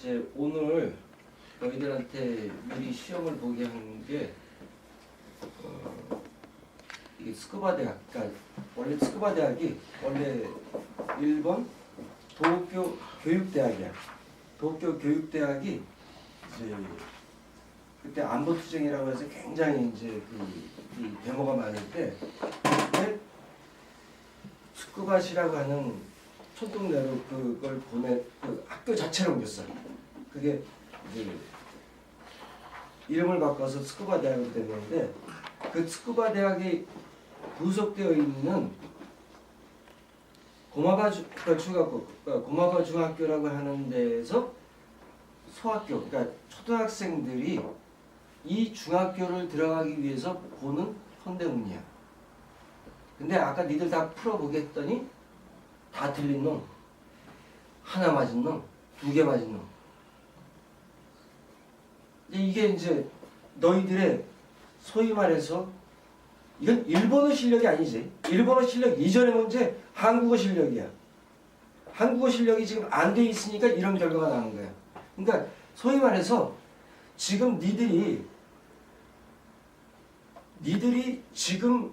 이제 오늘 너희들한테 미리 시험을 보게 한 게 이게 스쿠바 대학, 그러니까 원래 스쿠바 대학이 원래 일본 도쿄 교육대학이야. 도쿄 교육대학이 이제 그때 안보 투쟁이라고 해서 굉장히 이제 이 데모가 많을 때 그때 스쿠바시라고 하는 촌동네로 그걸 그 학교 자체를 옮겼어. 그게 이제 이름을 바꿔서 스쿠바 대학으로 됐는데 그 스쿠바 대학이 부속되어 있는 고마바 고마바 중학교라고 하는 데에서 소학교, 그러니까 초등학생들이 이 중학교를 들어가기 위해서 보는 현대문이야. 근데 아까 니들 다 풀어보게 했더니 다 틀린 놈, 하나 맞은 놈, 두 개 맞은 놈. 이게 이제 너희들의 소위 말해서 이건 일본어 실력이 아니지. 일본어 실력 이전의 문제 한국어 실력이야. 한국어 실력이 지금 안 돼 있으니까 이런 결과가 나는 거야. 그러니까 소위 말해서 지금 니들이 지금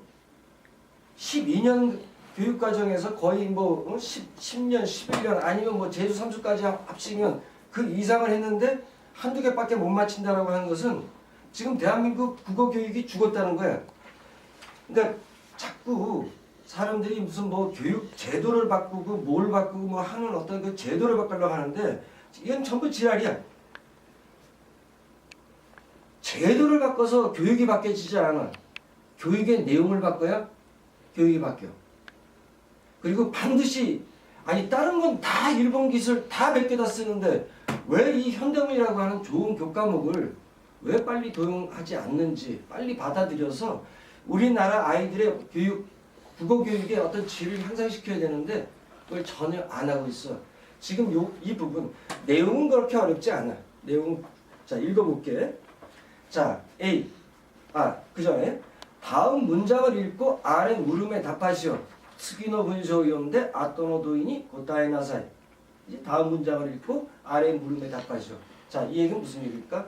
12년 교육과정에서 거의 뭐 10년, 11년 아니면 뭐 재수 3수까지 합치면 그 이상을 했는데 한두 개밖에 못 맞힌다라고 하는 것은 지금 대한민국 국어교육이 죽었다는 거야. 그러니까 자꾸 사람들이 무슨 뭐 교육 제도를 바꾸고 뭘 바꾸고 뭐 하는 어떤 그 제도를 바꾸려고 하는데 이건 전부 지랄이야. 제도를 바꿔서 교육이 바뀌어지지 않아. 교육의 내용을 바꿔야 교육이 바뀌어. 그리고 반드시 다른 건 다 일본 기술 다 몇 개 다 쓰는데 왜 이 현대문이라고 하는 좋은 교과목을 왜 빨리 도용하지 않는지 빨리 받아들여서 우리나라 아이들의 국어 교육의 어떤 질을 향상시켜야 되는데 그걸 전혀 안 하고 있어. 지금 이 부분 내용은 그렇게 어렵지 않아. 내용 자 읽어볼게. 자 A 그 전에 다음 문장을 읽고 아래 물음에 답하시오. 스기노 분쇼이온데 아토노 도인이 고타에나사이. 이제 다음 문장을 읽고 아래 물음에 답하시오. 자, 이 얘기는 무슨 얘기일까?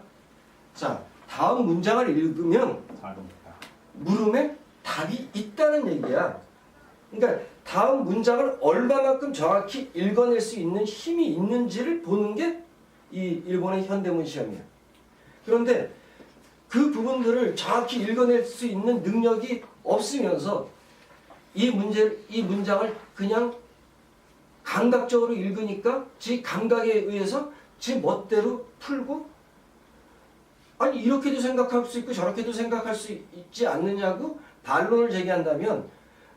자, 다음 문장을 읽으면 물음에 답이 있다는 얘기야. 그러니까 다음 문장을 얼마만큼 정확히 읽어낼 수 있는 힘이 있는지를 보는 게 이 일본의 현대문 시험이야. 그런데 그 부분들을 정확히 읽어낼 수 있는 능력이 없으면서 이 문장을 그냥 감각적으로 읽으니까 지 감각에 의해서 지 멋대로 풀고 이렇게도 생각할 수 있고 저렇게도 생각할 수 있지 않느냐고 반론을 제기한다면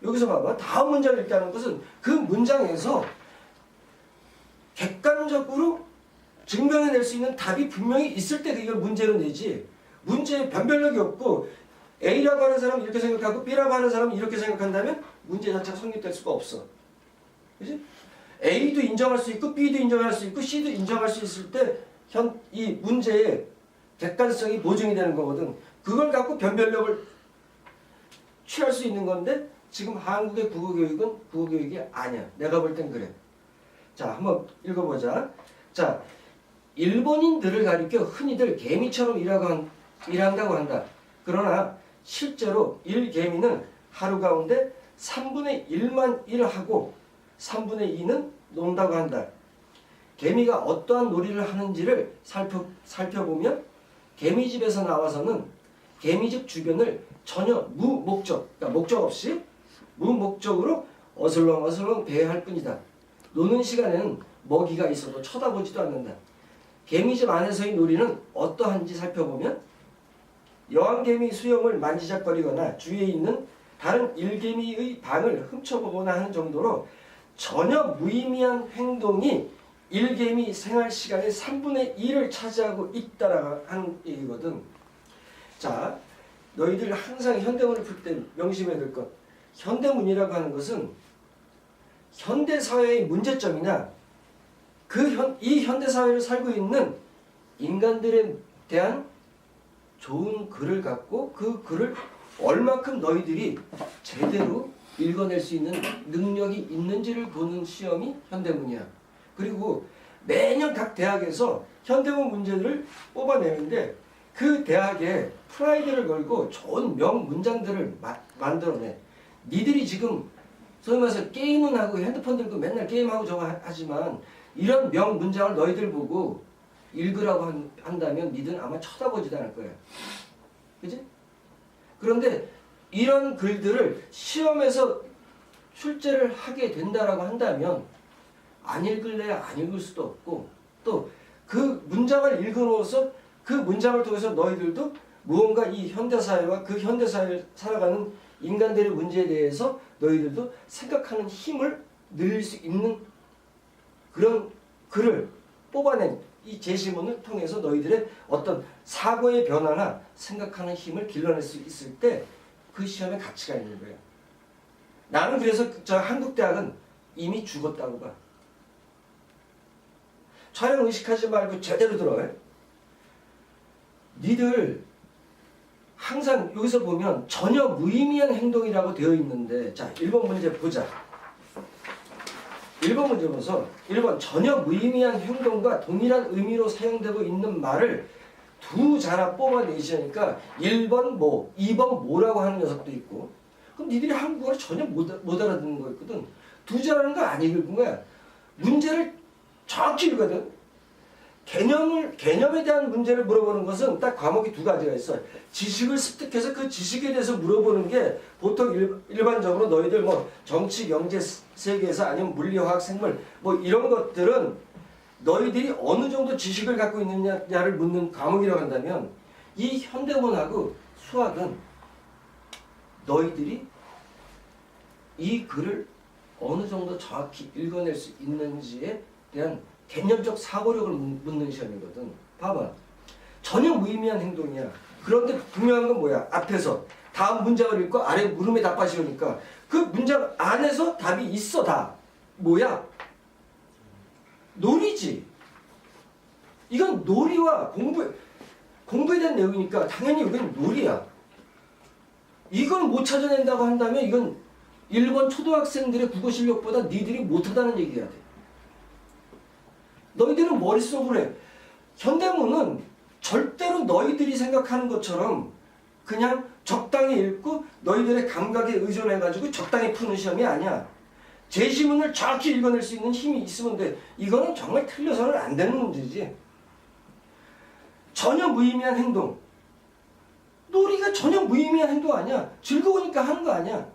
여기서 봐봐. 다음 문장을 읽다는 것은 그 문장에서 객관적으로 증명해낼 수 있는 답이 분명히 있을 때 이걸 문제로 내지 문제에 변별력이 없고 A라고 하는 사람은 이렇게 생각하고 B라고 하는 사람은 이렇게 생각한다면 문제 자체가 성립될 수가 없어. 그지? A도 인정할 수 있고 B도 인정할 수 있고 C도 인정할 수 있을 때 이 문제의 객관성이 보증이 되는 거거든. 그걸 갖고 변별력을 취할 수 있는 건데 지금 한국의 국어교육은 국어교육이 아니야. 내가 볼 땐 그래. 자, 한번 읽어보자. 자, 일본인들을 가리켜 흔히들 개미처럼 일한다고 한다. 그러나 실제로 일개미는 하루 가운데 3분의 1만 일하고 3분의 2는 논다고 한다. 개미가 어떠한 놀이를 하는지를 살펴보면 개미집에서 나와서는 개미집 주변을 전혀 무목적, 그러니까 목적 없이 무목적으로 어슬렁어슬렁 배회할 뿐이다. 노는 시간에는 먹이가 있어도 쳐다보지도 않는다. 개미집 안에서의 놀이는 어떠한지 살펴보면 여왕개미 수염을 만지작거리거나 주위에 있는 다른 일개미의 방을 훔쳐보거나 하는 정도로 전혀 무의미한 행동이 일개미 생활 시간의 3분의 1을 차지하고 있다라고 하는 얘기거든. 자, 너희들 항상 현대문을 풀 때 명심해야 될 것. 현대문이라고 하는 것은 현대사회의 문제점이나 이 현대사회를 살고 있는 인간들에 대한 좋은 글을 갖고 그 글을 얼마큼 너희들이 제대로 읽어낼 수 있는 능력이 있는지를 보는 시험이 현대문이야. 그리고 매년 각 대학에서 현대문 문제들을 뽑아내는데 그 대학에 프라이드를 걸고 좋은 명문장들을 만들어내. 니들이 지금 소위 말해서 게임은 하고 핸드폰 들고 맨날 게임하고 저거 하지만 이런 명문장을 너희들 보고 읽으라고 한다면 니들은 아마 쳐다보지도 않을 거야. 그지? 그런데 이런 글들을 시험에서 출제를 하게 된다라고 한다면 안 읽을래야 안 읽을 수도 없고 또 그 문장을 읽어놓아서 그 문장을 통해서 너희들도 무언가 이 현대사회와 그 현대사회를 살아가는 인간들의 문제에 대해서 너희들도 생각하는 힘을 늘릴 수 있는 그런 글을 뽑아낸 이 제시문을 통해서 너희들의 어떤 사고의 변화나 생각하는 힘을 길러낼 수 있을 때 그 시험에 가치가 있는 거예요. 나는 그래서 저 한국대학은 이미 죽었다고 봐. 촬영 의식하지 말고 제대로 들어요. 니들 항상 여기서 보면 전혀 무의미한 행동이라고 되어 있는데 자 1번 문제 보자. 1번 문제 보서 1번 전혀 무의미한 행동과 동일한 의미로 사용되고 있는 말을 두 자나 뽑아내시니까 1번 뭐 2번 뭐라고 하는 녀석도 있고 그럼 니들이 한국어를 전혀 못 알아듣는 거였거든. 두 자라는 거 안 읽은 거야. 문제를 정확히 읽거든. 개념에 대한 문제를 물어보는 것은 딱 과목이 두 가지가 있어. 지식을 습득해서 그 지식에 대해서 물어보는 게 보통 일반적으로 너희들 뭐 정치, 경제, 세계에서 아니면 물리, 화학, 생물 뭐 이런 것들은 너희들이 어느 정도 지식을 갖고 있느냐를 묻는 과목이라고 한다면 이 현대문하고 수학은 너희들이 이 글을 어느 정도 정확히 읽어낼 수 있는지에 대한 개념적 사고력을 묻는 시험이거든. 봐봐. 전혀 무의미한 행동이야. 그런데 분명한 건 뭐야? 앞에서 다음 문장을 읽고 아래 물음에 답하시오니까 그 문장 안에서 답이 있어 다. 뭐야? 놀이지. 이건 놀이와 공부에 대한 내용이니까 당연히 이건 놀이야. 이걸 못 찾아낸다고 한다면 이건 일본 초등학생들의 국어 실력보다 니들이 못하다는 얘기야 돼. 너희들은 머릿속으로 해. 현대문은 절대로 너희들이 생각하는 것처럼 그냥 적당히 읽고 너희들의 감각에 의존해가지고 적당히 푸는 시험이 아니야. 제시문을 정확히 읽어낼 수 있는 힘이 있으면 돼. 이거는 정말 틀려서는 안 되는 문제지. 전혀 무의미한 행동. 놀이가 전혀 무의미한 행동 아니야. 즐거우니까 하는 거 아니야.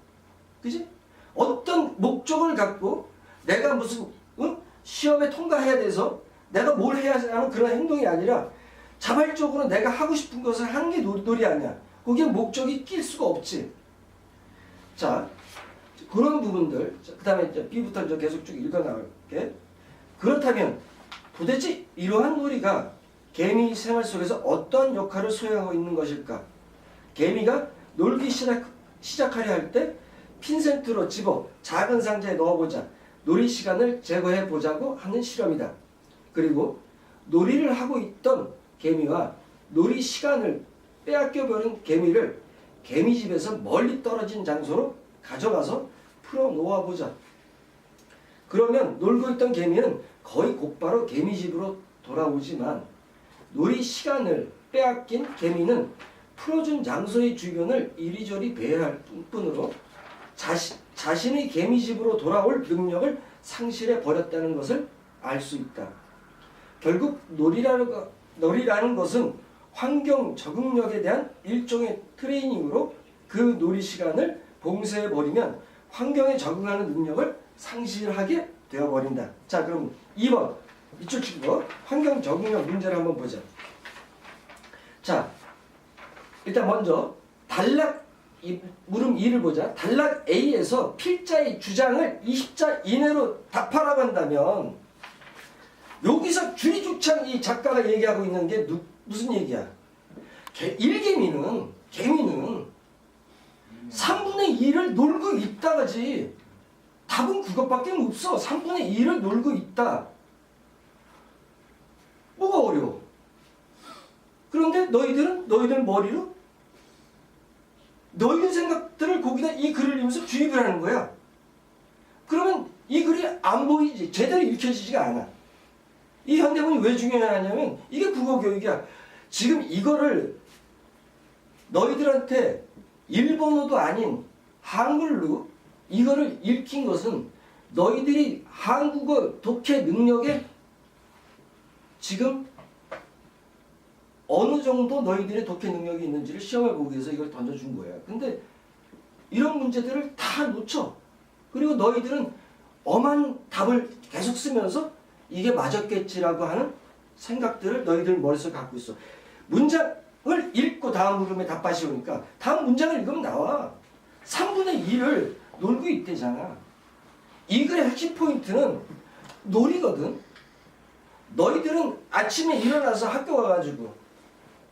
그지? 어떤 목적을 갖고 내가 무슨 시험에 통과해야 돼서 내가 뭘 해야 하는 그런 행동이 아니라 자발적으로 내가 하고 싶은 것을 하는 게 놀이 아니야. 거기에 목적이 낄 수가 없지. 자, 그런 부분들. 그 다음에 이제 B부터 이제 계속 쭉 읽어 나갈게. 그렇다면 도대체 이러한 놀이가 개미 생활 속에서 어떤 역할을 수행하고 있는 것일까? 개미가 놀기 시작하려 할 때 핀센트로 집어 작은 상자에 넣어보자. 놀이 시간을 제거해 보자고 하는 실험이다. 그리고 놀이를 하고 있던 개미와 놀이 시간을 빼앗겨버린 개미를 개미집에서 멀리 떨어진 장소로 가져가서 풀어 놓아보자. 그러면 놀고 있던 개미는 거의 곧바로 개미집으로 돌아오지만 놀이 시간을 빼앗긴 개미는 풀어준 장소의 주변을 이리저리 배회할 뿐으로 자신의 개미집으로 돌아올 능력을 상실해 버렸다는 것을 알 수 있다. 결국 놀이라는 것은 환경 적응력에 대한 일종의 트레이닝으로 그 놀이 시간을 봉쇄해 버리면 환경에 적응하는 능력을 상실하게 되어버린다. 자, 그럼 2번 이쪽 친구 환경 적응력 문제를 한번 보자. 자, 일단 먼저 단락 물음 2를 보자. 단락 A에서 필자의 주장을 20자 이내로 답하라고 한다면 여기서 주리주창 이 작가가 얘기하고 있는 게 무슨 얘기야? 개미는 3분의 2를 놀고 있다가지. 답은 그것밖에 없어. 3분의 2를 놀고 있다. 뭐가 어려워? 그런데 너희들 머리로 너희들 생각들을 거기다 이 글을 읽으면서 주입을 하는 거야. 그러면 이 글이 안 보이지. 제대로 읽혀지지가 않아. 이 현대문이 왜 중요하냐면 이게 국어교육이야. 지금 이거를 너희들한테 일본어도 아닌 한글로 이거를 읽힌 것은 너희들이 한국어 독해 능력에 지금 어느 정도 너희들의 독해 능력이 있는지를 시험해 보기 위해서 이걸 던져준 거야. 근데 이런 문제들을 다 놓쳐. 그리고 너희들은 엄한 답을 계속 쓰면서 이게 맞았겠지라고 하는 생각들을 너희들 머릿속에 갖고 있어. 문장을 읽고 다음 물음에 답하시 오니까 다음 문장을 읽으면 나와. 3분의 2를 놀고 있대잖아. 이 글의 핵심 포인트는 놀이거든. 너희들은 아침에 일어나서 학교 가가지고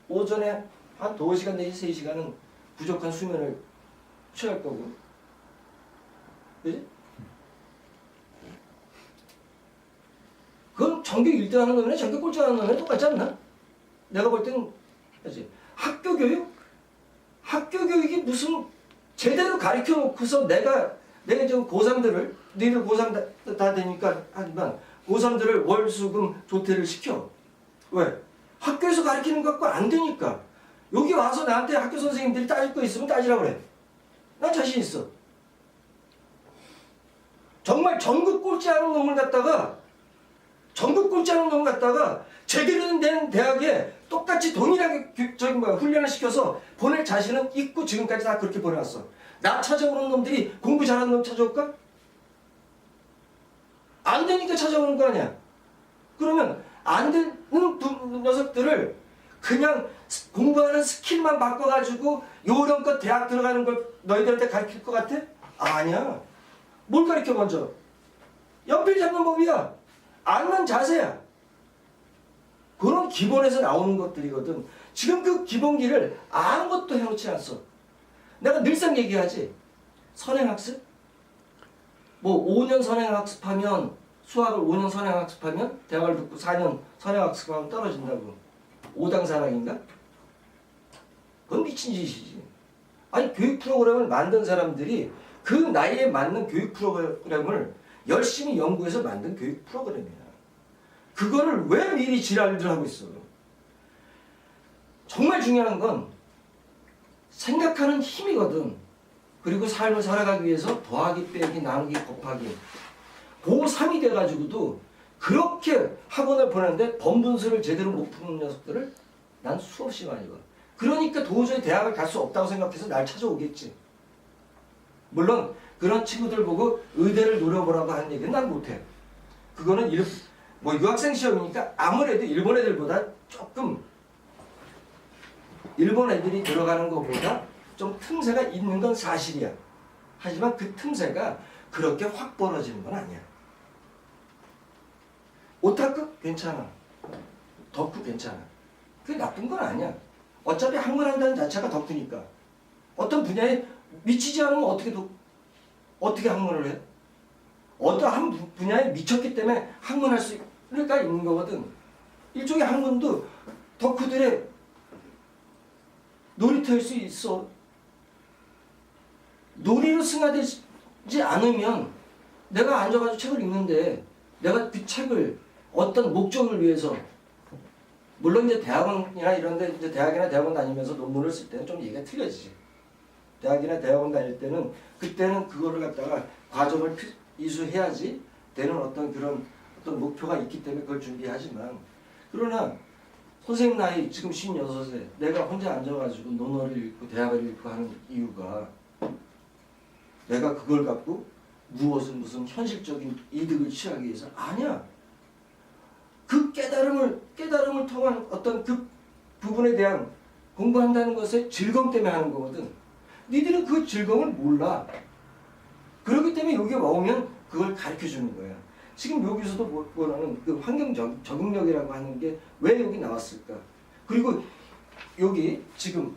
오전에 한 2시간 내지 3시간은 부족한 수면을 취할 거고. 그지? 그건 전교 1등 하는 놈이나 전교 꼴찌 하는 놈이나 똑같지 않나? 내가 볼 때는 그지? 학교 교육? 학교 교육이 무슨 제대로 가르쳐 놓고서 내가 지금 고3들을 너희들 고3 다 되니까 하지만 고3들을 월수금 조퇴를 시켜. 왜? 학교에서 가르치는 것 갖고 안 되니까. 여기 와서 나한테 학교 선생님들이 따질 거 있으면 따지라고 그래. 난 자신 있어. 정말 전국 꼴찌하는 놈을 갖다가 제대로 된 대학에 똑같이 동일하게 훈련을 시켜서 보낼 자신은 있고 지금까지 다 그렇게 보내왔어. 나 찾아오는 놈들이 공부 잘하는 놈 찾아올까? 안 되니까 찾아오는 거 아니야. 그러면 안 되는 녀석들을 그냥 공부하는 스킬만 바꿔가지고 요령껏 대학 들어가는 걸 너희들한테 가르칠 것 같아? 아니야. 뭘 가르쳐 먼저? 연필 잡는 법이야. 앉는 자세야. 그런 기본에서 나오는 것들이거든. 지금 그 기본기를 아무것도 해놓지 않았어. 내가 늘상 얘기하지. 선행학습? 뭐 5년 선행학습하면 수학을 5년 선행학습하면 대학을 듣고 4년 선행학습하면 떨어진다고. 오당사랑인가? 그건 미친 짓이지. 아니 교육 프로그램을 만든 사람들이 그 나이에 맞는 교육 프로그램을 열심히 연구해서 만든 교육 프로그램이야. 그거를 왜 미리 지랄들 하고 있어? 정말 중요한 건 생각하는 힘이거든. 그리고 삶을 살아가기 위해서 더하기, 빼기, 나누기, 곱하기. 고3이 돼가지고도 그렇게 학원을 보내는데 번분수를 제대로 못 푸는 녀석들을 난 수없이 많이 봐. 그러니까 도저히 대학을 갈 수 없다고 생각해서 날 찾아오겠지. 물론 그런 친구들 보고 의대를 노려보라고 하는 얘기는 난 못해. 그거는 뭐 유학생 시험이니까 아무래도 일본 애들보다 조금 일본 애들이 들어가는 것보다 좀 틈새가 있는 건 사실이야. 하지만 그 틈새가 그렇게 확 벌어지는 건 아니야. 오타쿠? 괜찮아. 덕후? 괜찮아. 그게 나쁜 건 아니야. 어차피 학문한다는 자체가 덕후니까. 어떤 분야에 미치지 않으면 어떻게 학문을 해? 어떠한 분야에 미쳤기 때문에 학문할 수가 있는 거거든. 일종의 학문도 덕후들의 놀이터일 수 있어. 놀이로 승화되지 않으면 내가 앉아가지고 책을 읽는데 내가 그 책을 어떤 목적을 위해서 물론 이제 대학원이나 이런데 이제 대학이나 대학원 다니면서 논문을 쓸 때는 좀 얘기가 틀려지지. 대학이나 대학원 다닐 때는 그때는 그거를 갖다가 과정을 이수해야지 되는 어떤 그런 어떤 목표가 있기 때문에 그걸 준비하지만 그러나 선생님 나이 지금 56세 내가 혼자 앉아가지고 논어를 읽고 대학을 읽고 하는 이유가 내가 그걸 갖고 무슨 현실적인 이득을 취하기 위해서 아니야. 그 깨달음을 통한 어떤 그 부분에 대한 공부한다는 것의 즐거움 때문에 하는 거거든. 니들은 그 즐거움을 몰라. 그렇기 때문에 여기 와오면 그걸 가르쳐주는 거야. 지금 여기서도 뭐라는 그 환경 적응력이라고 하는 게 왜 여기 나왔을까? 그리고 여기 지금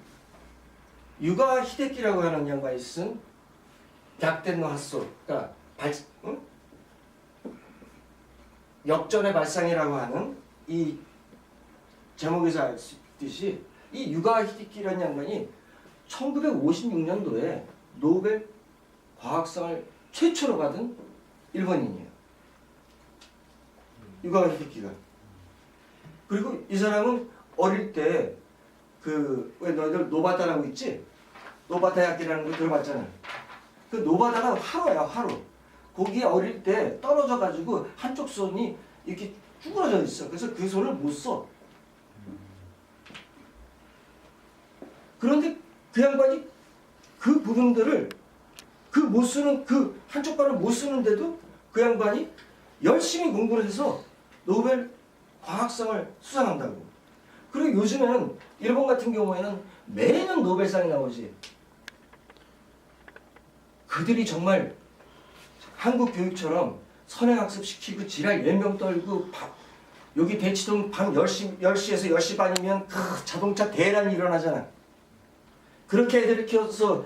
유가 히데키라고 하는 양반이 쓴 약된 핫소, 그러니까 역전의 발상이라고 하는 이 제목에서 알 수 있듯이 이 유가 히데키라는 양반이 1956년도에 노벨 과학상을 최초로 받은 일본인이에요. 유가 히데키가. 그리고 이 사람은 어릴 때 왜 너희들 노바다라고 있지? 노바다 약기라는 거 들어봤잖아. 그 노바다가 화로야, 화로. 거기에 어릴 때 떨어져 가지고 한쪽 손이 이렇게 쭈그러져 있어. 그래서 그 손을 못 써. 그런데 그 양반이 그 부분들을 못 쓰는 그 한쪽 발을 못 쓰는데도 그 양반이 열심히 공부를 해서 노벨 과학상을 수상한다고. 그리고 요즘에는 일본 같은 경우에는 매년 노벨상이 나오지. 그들이 정말 한국 교육처럼 선행학습 시키고 지랄 연명 떨고 여기 대치동 밤 10시에서 10시 반이면 자동차 대란이 일어나잖아. 그렇게 애들을 키워서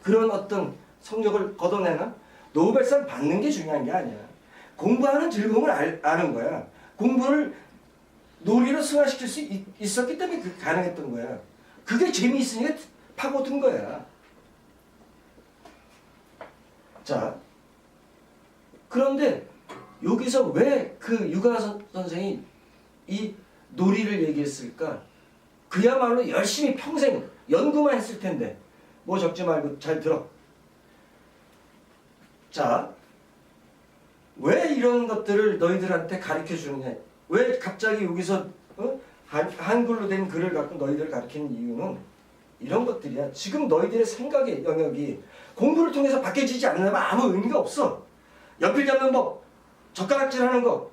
그런 어떤 성적을 거둬내나? 노벨상 받는 게 중요한 게 아니야. 공부하는 즐거움을 아는 거야. 공부를 놀이로 승화시킬 수 있었기 때문에 그게 가능했던 거야. 그게 재미있으니까 파고든 거야. 자, 그런데 여기서 왜 그 유가 선생이 이 놀이를 얘기했을까? 그야말로 열심히 평생 연구만 했을 텐데. 뭐 적지 말고 잘 들어. 자, 왜 이런 것들을 너희들한테 가르쳐 주느냐? 왜 갑자기 여기서 한글로 된 글을 갖고 너희들을 가르치는 이유는 이런 것들이야. 지금 너희들의 생각의 영역이 공부를 통해서 바뀌어지지 않으면 아무 의미가 없어. 연필 잡는 법, 젓가락질 하는 거,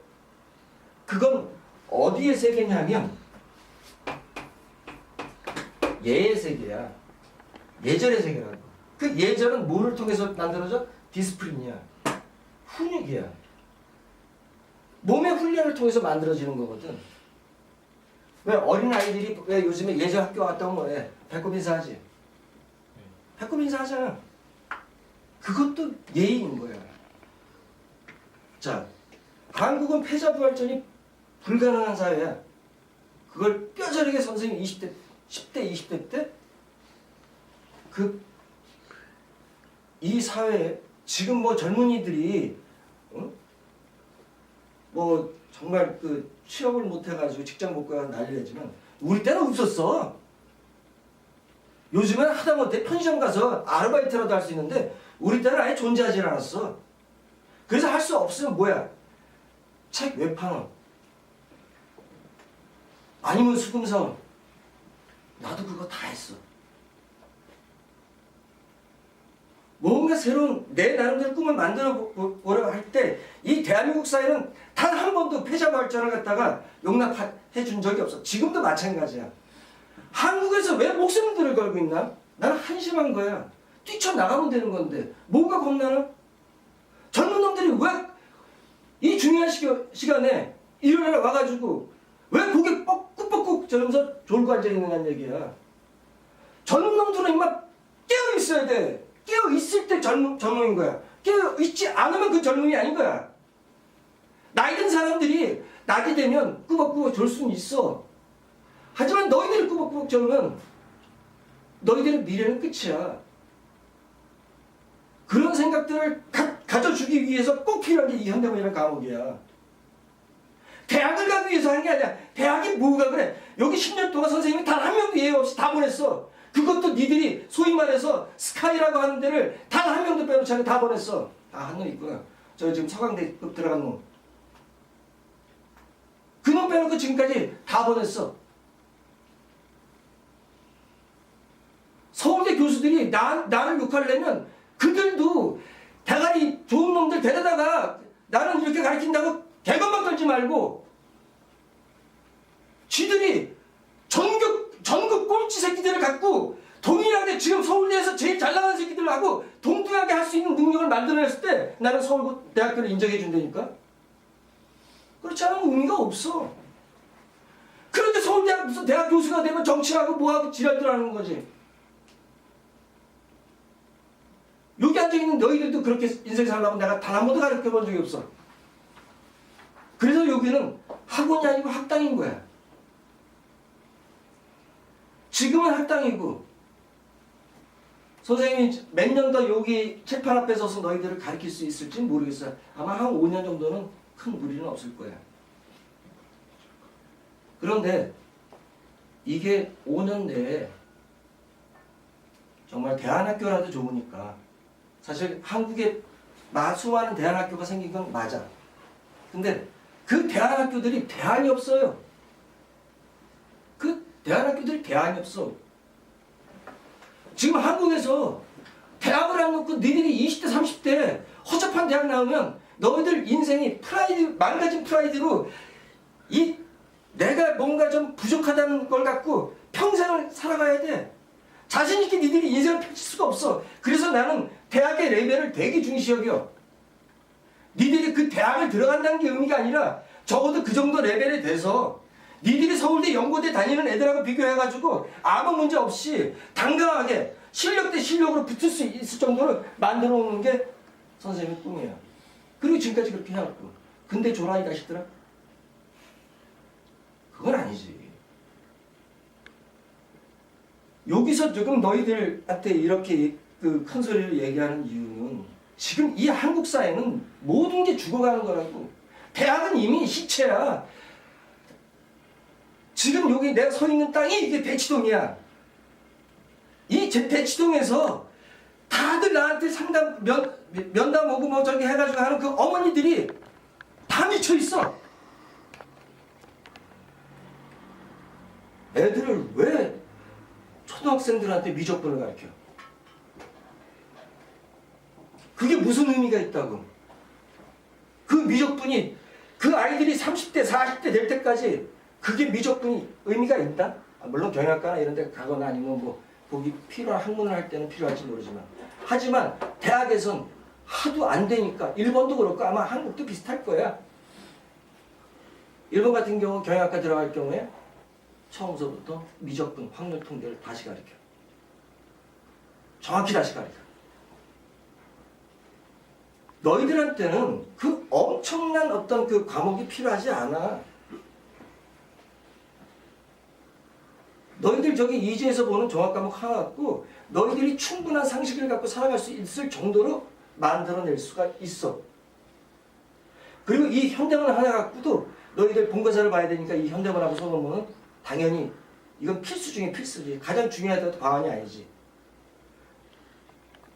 그건 어디의 세계냐면 예의 세계야. 예절의 세계라고. 그 예절은 뭐를 통해서 만들어져? 디스플린이야. 훈육이야. 몸의 훈련을 통해서 만들어지는 거거든. 왜 어린아이들이 왜 요즘에 예절 학교 갔다 오면 왜 배꼽 인사하지? 배꼽 인사하잖아. 그것도 예의인 거야. 자, 한국은 패자부활전이 불가능한 사회야. 그걸 뼈저리게 선생님 10대, 20대 때 이 사회에 지금 뭐 젊은이들이 뭐 정말 취업을 못 해가지고 직장 못 가서 난리 내지만 우리 때는 없었어. 요즘엔 하다못해 편의점 가서 아르바이트라도 할 수 있는데 우리 때는 아예 존재하지 않았어. 그래서 할 수 없으면 뭐야? 책 외판원 아니면 수금사원. 나도 그거 다 했어. 뭔가 새로운 내 나름대로 꿈을 만들어 보려고 할 때 이 대한민국 사회는 단 한 번도 패자부활전을 갖다가 용납해 준 적이 없어. 지금도 마찬가지야. 한국에서 왜 목숨들을 걸고 있나? 나는 한심한 거야. 뛰쳐나가면 되는 건데 뭐가 겁나나? 젊은 놈들이 왜 이 중요한 시간에 일요일에 와가지고 왜 고개 뻑꾹뻑꾹 저러면서 졸고 앉아있느냐는 얘기야. 젊은 놈들은 임마 깨어있어야 돼. 깨어있을 때 젊은 거야. 깨어있지 않으면 그 젊음이 아닌 거야. 나이 든 사람들이 낮이 되면 꾸벅꾸벅 졸 수는 있어. 하지만 너희들이 꾸벅꾸벅 졸면 너희들의 미래는 끝이야. 그런 생각들을 가져주기 위해서 꼭 필요한 게 이 현대문이라는 과목이야. 대학을 가기 위해서 한 게 아니야. 대학이 뭐가 그래. 여기 10년 동안 선생님이 단 한 명도 예외 없이 다 보냈어. 그것도 니들이 소위 말해서 스카이라고 하는 데를 단 한 명도 빼놓지 않고 다 보냈어. 아, 한 놈 있구나. 저 지금 서강대급 들어간 놈. 그 놈 빼놓고 지금까지 다 보냈어. 서울대 교수들이 나를 욕하려면 그들도 대가리 좋은 놈들 데려다가 나는 이렇게 가르친다고 개건만 떨지 말고 쥐들이 전국 꼴찌 새끼들을 갖고 동일하게 지금 서울대에서 제일 잘 나가는 새끼들하고 동등하게 할 수 있는 능력을 만들어냈을 때 나는 서울대학교를 인정해 준다니까? 그렇지 않으면 의미가 없어. 그런데 서울대학 무슨 대학 교수가 되면 정치하고 뭐하고 지랄들 하는 거지. 여기 앉아있는 너희들도 그렇게 인생 살라고 내가 단 한 번도 가르쳐 본 적이 없어. 그래서 여기는 학원이 아니고 학당인 거야. 지금은 학당이고 선생님이 몇 년 더 여기 칠판 앞에 서서 너희들을 가르칠 수 있을지 모르겠어요. 아마 한 5년 정도는 큰 무리는 없을 거야. 그런데 이게 5년 내에 정말 대안학교라도 좋으니까 사실 한국에 수많은 대안학교가 생긴 건 맞아. 근데 그 대안학교들이 대안이 없어요. 그 대안학교들이 대안이 없어. 지금 한국에서 대학을 안 놓고 너희들이 20대 30대 허접한 대학 나오면 너희들 인생이 프라이드, 망가진 프라이드로 이 내가 뭔가 좀 부족하다는 걸 갖고 평생을 살아가야 돼. 자신 있게 니들이 인생을 펼칠 수가 없어. 그래서 나는 대학의 레벨을 되게 중시 여겨. 니들이 그 대학을 들어간다는 게 의미가 아니라 적어도 그 정도 레벨에 돼서 니들이 서울대 연고대 다니는 애들하고 비교해가지고 아무 문제 없이 당당하게 실력 대 실력으로 붙을 수 있을 정도로 만들어 놓는 게 선생님의 꿈이야. 그리고 지금까지 그렇게 해왔고. 근데 줘라 이 자식들아. 그건 아니지. 여기서 지금 너희들한테 이렇게 그 큰 소리를 얘기하는 이유는 지금 이 한국 사회는 모든 게 죽어가는 거라고. 대학은 이미 시체야. 지금 여기 내가 서 있는 땅이 이게 대치동이야. 이 대치동에서 다들 나한테 상담 면담 오고 뭐 저기 해가지고 하는 그 어머니들이 다 미쳐 있어. 애들을 왜 초등학생들한테 미적분을 가르쳐? 그게 무슨 의미가 있다고? 그 미적분이 그 아이들이 30대 40대 될 때까지 그게 미적분이 의미가 있다? 물론 경영학과나 이런 데 가거나 아니면 뭐 거기 필요한 학문을 할 때는 필요할지 모르지만 하지만 대학에선 하도 안 되니까 일본도 그렇고 아마 한국도 비슷할 거야. 일본 같은 경우 경영학과 들어갈 경우에 처음서부터 미적분, 확률 통계를 다시 가르쳐. 정확히 다시 가르쳐. 너희들한테는 그 엄청난 어떤 그 과목이 필요하지 않아. 너희들 저기 이지에서 보는 종합과목 하나 갖고 너희들이 충분한 상식을 갖고 살아갈 수 있을 정도로 만들어낼 수가 있어. 그리고 이 현대문 하나 갖고도 너희들 본거사를 봐야 되니까 이 현대문하고 소논문은 당연히 이건 필수 중에 필수지. 가장 중요하다도 과언이 아니지.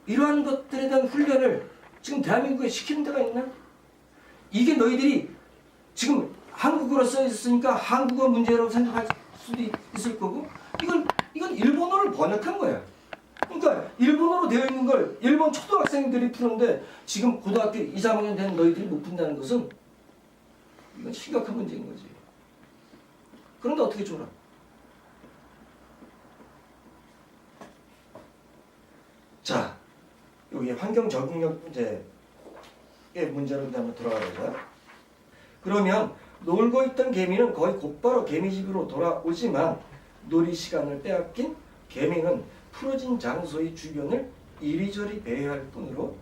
이러한 것들에 대한 훈련을 지금 대한민국에 시키는 데가 있나? 이게 너희들이 지금 한국어로 써 있으니까 한국어 문제라고 생각할 수도 있을 거고 이건 일본어를 번역한 거야. 그러니까 일본어로 되어 있는 걸 일본 초등학생들이 푸는데 지금 고등학교 2, 3학년 된 너희들이 못 푼다는 것은 이건 심각한 문제인 거지. 그런데 어떻게 줘라? 자, 여기 환경 적응력 문제의 문제로 한번 들어가 보자. 그러면 놀고 있던 개미는 거의 곧바로 개미집으로 돌아오지만 놀이 시간을 빼앗긴 개미는 풀어진 장소의 주변을 이리저리 배회할 뿐으로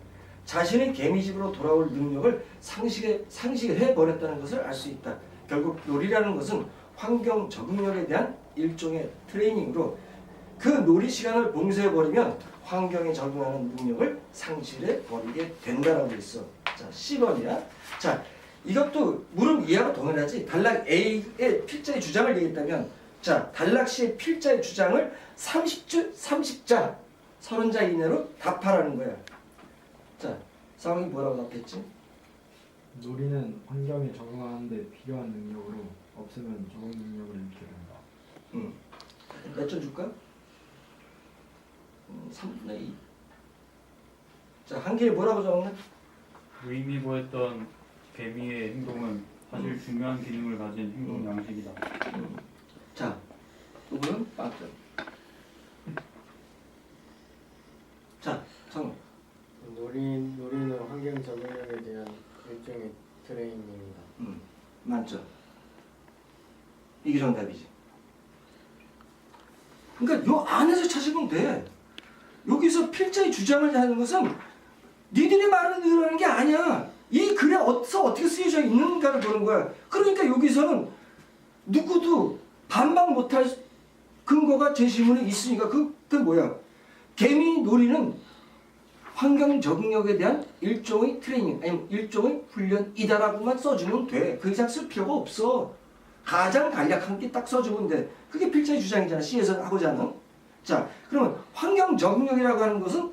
자신의 개미집으로 돌아올 능력을 상실해버렸다는 것을 알 수 있다. 결국 놀이라는 것은 환경 적응력에 대한 일종의 트레이닝으로 그 놀이 시간을 봉쇄해버리면 환경에 적응하는 능력을 상실해버리게 된다라고 했어. 자, 10번이야. 자, 이것도 물음 이하고 동일하지. 단락 A의 필자의 주장을 얘기했다면 자, 단락 C의 필자의 주장을 30자 30자 이내로 답하라는 거야. 자, 상황이 뭐라고 답했지? 놀이는 환경에 적응하는 데 필요한 능력으로 없으면 적응 능력을 잃게 된다. 몇 점 줄까? 3분의 2. 자, 한길에 뭐라고 적었나? 의미 보였던 개미의 행동은 사실 중요한 기능을 가진 행동 양식이다. 자, 이거는 빵점. 자, 성우. 놀이는 환경 적응력에 대한 일종의 트레이닝입니다. 만점. 이게 정답이지. 그러니까 요 안에서 찾으면 돼. 여기서 필자의 주장을 하는 것은 니들이 말하는 게 아니야. 이 글에 어떻게 쓰여져 있는가를 보는 거야. 그러니까 여기서는 누구도 반박 못할 근거가 제시문에 있으니까 그게 뭐야? 개미 놀이는 환경 적응력에 대한 일종의 트레이닝 아니면 일종의 훈련이다라고만 써주면 돼. 그 이상 쓸 필요가 없어. 가장 간략한 게 딱 써주면 돼. 그게 필자의 주장이잖아. C에서 하고자 하는. 자, 그러면 환경 적응력이라고 하는 것은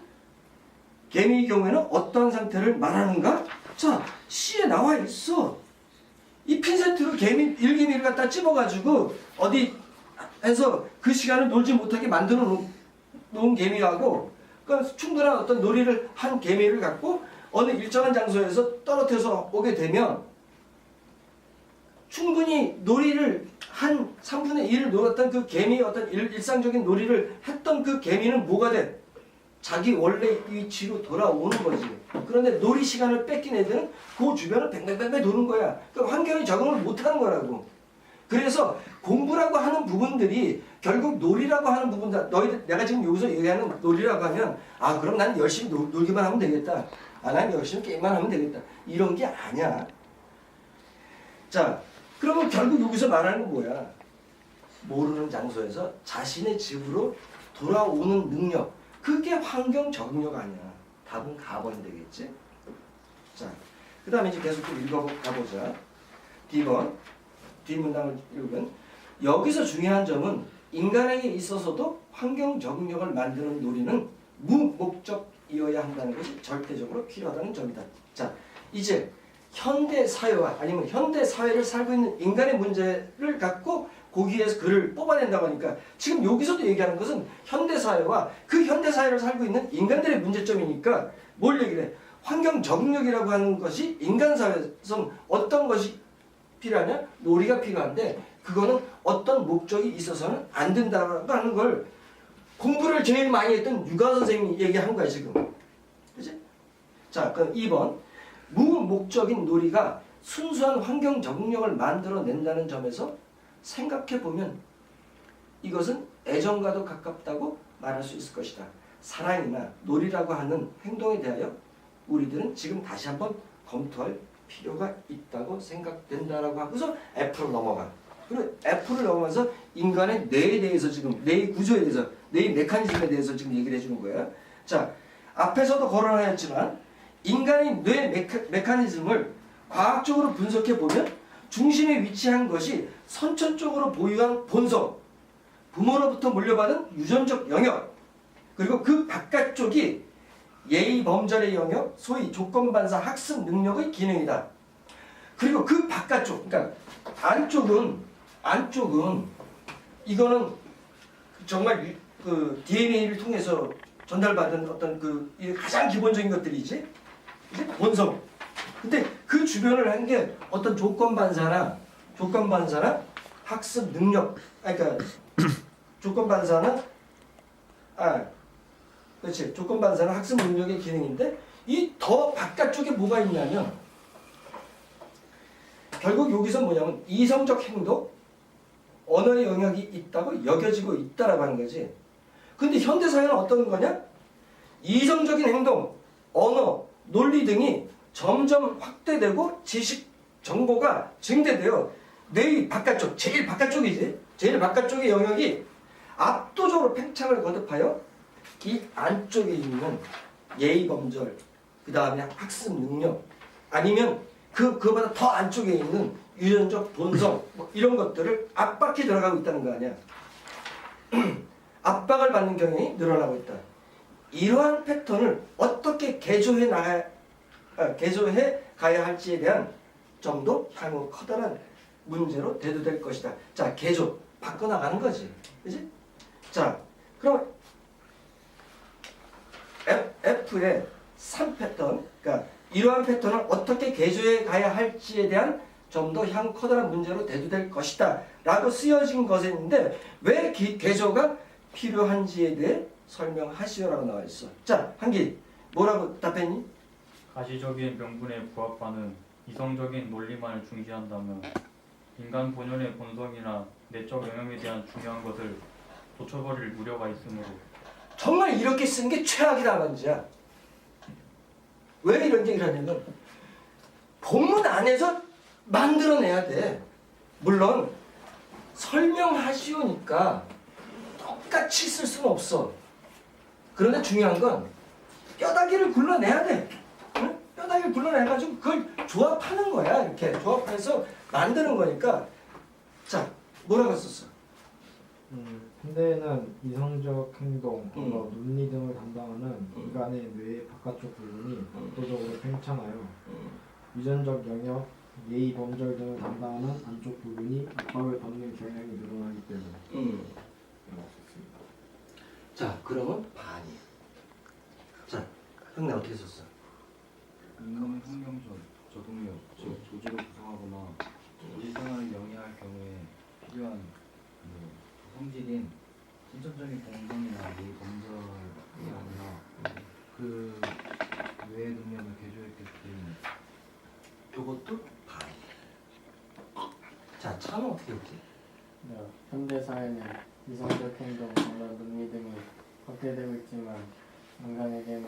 개미의 경우에는 어떤 상태를 말하는가? 자, C에 나와 있어. 이 핀세트로 일개미를 갖다 찝어가지고 어디 해서 그 시간을 놀지 못하게 만들어 놓은 개미하고 그러니까 충분한 어떤 놀이를 한 개미를 갖고 어느 일정한 장소에서 떨어뜨려서 오게 되면 충분히 놀이를 한 3분의 1을 놀았던 그 개미의 어떤 일상적인 놀이를 했던 그 개미는 뭐가 돼? 자기 원래 위치로 돌아오는 거지. 그런데 놀이 시간을 뺏긴 애들은 그 주변을 뱅뱅뱅뱅 도는 거야. 그러니까 환경에 적응을 못하는 거라고. 그래서 공부라고 하는 부분들이 결국 놀이라고 하는 부분들, 너희들 내가 지금 여기서 얘기하는 놀이라고 하면 아 그럼 난 열심히 놀기만 하면 되겠다. 아 난 열심히 게임만 하면 되겠다. 이런 게 아니야. 자, 그러면 결국 여기서 말하는 건 뭐야? 모르는 장소에서 자신의 집으로 돌아오는 능력. 그게 환경 적응력 아니야. 답은 가번이 되겠지. 자, 그 다음에 이제 계속 좀 읽어가보자. D번. 뒷문장을 읽으면 여기서 중요한 점은 인간에게 있어서도 환경 적응력을 만드는 놀이는 무목적이어야 한다는 것이 절대적으로 필요하다는 점이다. 자, 이제 현대 사회와 아니면 현대 사회를 살고 있는 인간의 문제를 갖고 거기에서 글을 뽑아낸다고 하니까 지금 여기서도 얘기하는 것은 현대 사회와 그 현대 사회를 살고 있는 인간들의 문제점이니까 뭘 얘기를 해? 환경 적응력이라고 하는 것이 인간 사회에서는 어떤 것이 필요하냐? 놀이가 필요한데 그거는 어떤 목적이 있어서는 안 된다고 하는 걸 공부를 제일 많이 했던 유가 선생님이 얘기한 거야 지금. 그치? 자, 그럼 2번. 무목적인 놀이가 순수한 환경 적응력을 만들어낸다는 점에서 생각해보면 이것은 애정과도 가깝다고 말할 수 있을 것이다. 사랑이나 놀이라고 하는 행동에 대하여 우리들은 지금 다시 한번 검토할 필요가 있다고 생각된다라고 하고서 F로 넘어가. 그리고 F를 넘어가서 인간의 뇌에 대해서 지금 뇌의 구조에 대해서 뇌의 메커니즘에 대해서 지금 얘기를 해주는 거야. 자, 앞에서도 거론하였지만 인간의 뇌 메커니즘을 과학적으로 분석해 보면 중심에 위치한 것이 선천적으로 보유한 본성, 부모로부터 물려받은 유전적 영역, 그리고 그 바깥쪽이 예의범절의 영역, 소위 조건반사 학습 능력의 기능이다. 그리고 그 바깥쪽, 그러니까 안쪽은 이거는 정말 그 DNA를 통해서 전달받은 어떤 그 가장 기본적인 것들이지, 이제 본성. 근데 그 주변을 한 게 어떤 조건반사나 학습 능력, 그러니까 조건반사나 그렇지. 조건반사는 학습 능력의 기능인데 이 더 바깥쪽에 뭐가 있냐면 결국 여기서 뭐냐면 이성적 행동, 언어의 영역이 있다고 여겨지고 있다라고 하는 거지. 근데 현대사회는 어떤 거냐? 이성적인 행동, 언어, 논리 등이 점점 확대되고 지식, 정보가 증대되어 뇌의 바깥쪽, 제일 바깥쪽이지. 제일 바깥쪽의 영역이 압도적으로 팽창을 거듭하여 이 안쪽에 있는 예의범절, 그 다음에 학습 능력, 아니면 그거보다 더 안쪽에 있는 유전적 본성, 뭐 이런 것들을 압박해 들어가고 있다는 거 아니야. 압박을 받는 경향이 늘어나고 있다. 이러한 패턴을 어떻게 개조해 가야 할지에 대한 점도 향후 커다란 문제로 대두될 것이다. 자, 개조, 바꿔나가는 거지. 그지? 자, 그럼 F의 3패턴, 그러니까 이러한 패턴을 어떻게 개조해 가야 할지에 대한 점도 향후 커다란 문제로 대두될 것이다 라고 쓰여진 것인데 왜 개조가 필요한지에 대해 설명하시오라고 나와 있어. 자, 한기 뭐라고 답했니? 가시적인 명분에 부합하는 이성적인 논리만을 중시한다면 인간 본연의 본성이나 내적 영역에 대한 중요한 것을 놓쳐버릴 우려가 있으므로 정말 이렇게 쓴 게 최악이다 말이야. 왜 이런 얘기를 하냐면 본문 안에서 만들어내야 돼. 물론 설명하시오니까 똑같이 쓸 수는 없어. 그런데 중요한 건 뼈다귀를 굴러내야 돼. 응? 뼈다귀를 굴러내가지고 그걸 조합하는 거야. 이렇게 조합해서 만드는 거니까 자, 뭐라고 썼어? 현대에는 이성적 행동, 논리 등을 담당하는 인간의 뇌의 바깥쪽 부분이 압도적으로 팽창하여 유전적 영역, 예의 범절 등을 담당하는 안쪽 부분이 압박을 받는 경향이 늘어나기 때문에 라고 썼습니다. 자, 그러면 반이. 자, 형네 어떻게 썼어? 인간의 환경 적응력, 즉 조직을 구성하거나 일상을 영위할 경우에 필요한 성질인 신천적인 공성이나 예의 범절이 아니라 그 외의 능력을 개조했기 때문에 요것도 반. 자, 차는 어떻게 했지? 현대 사회는 이성적 행동, 물론 논리 등이 확대되고 있지만 인간에게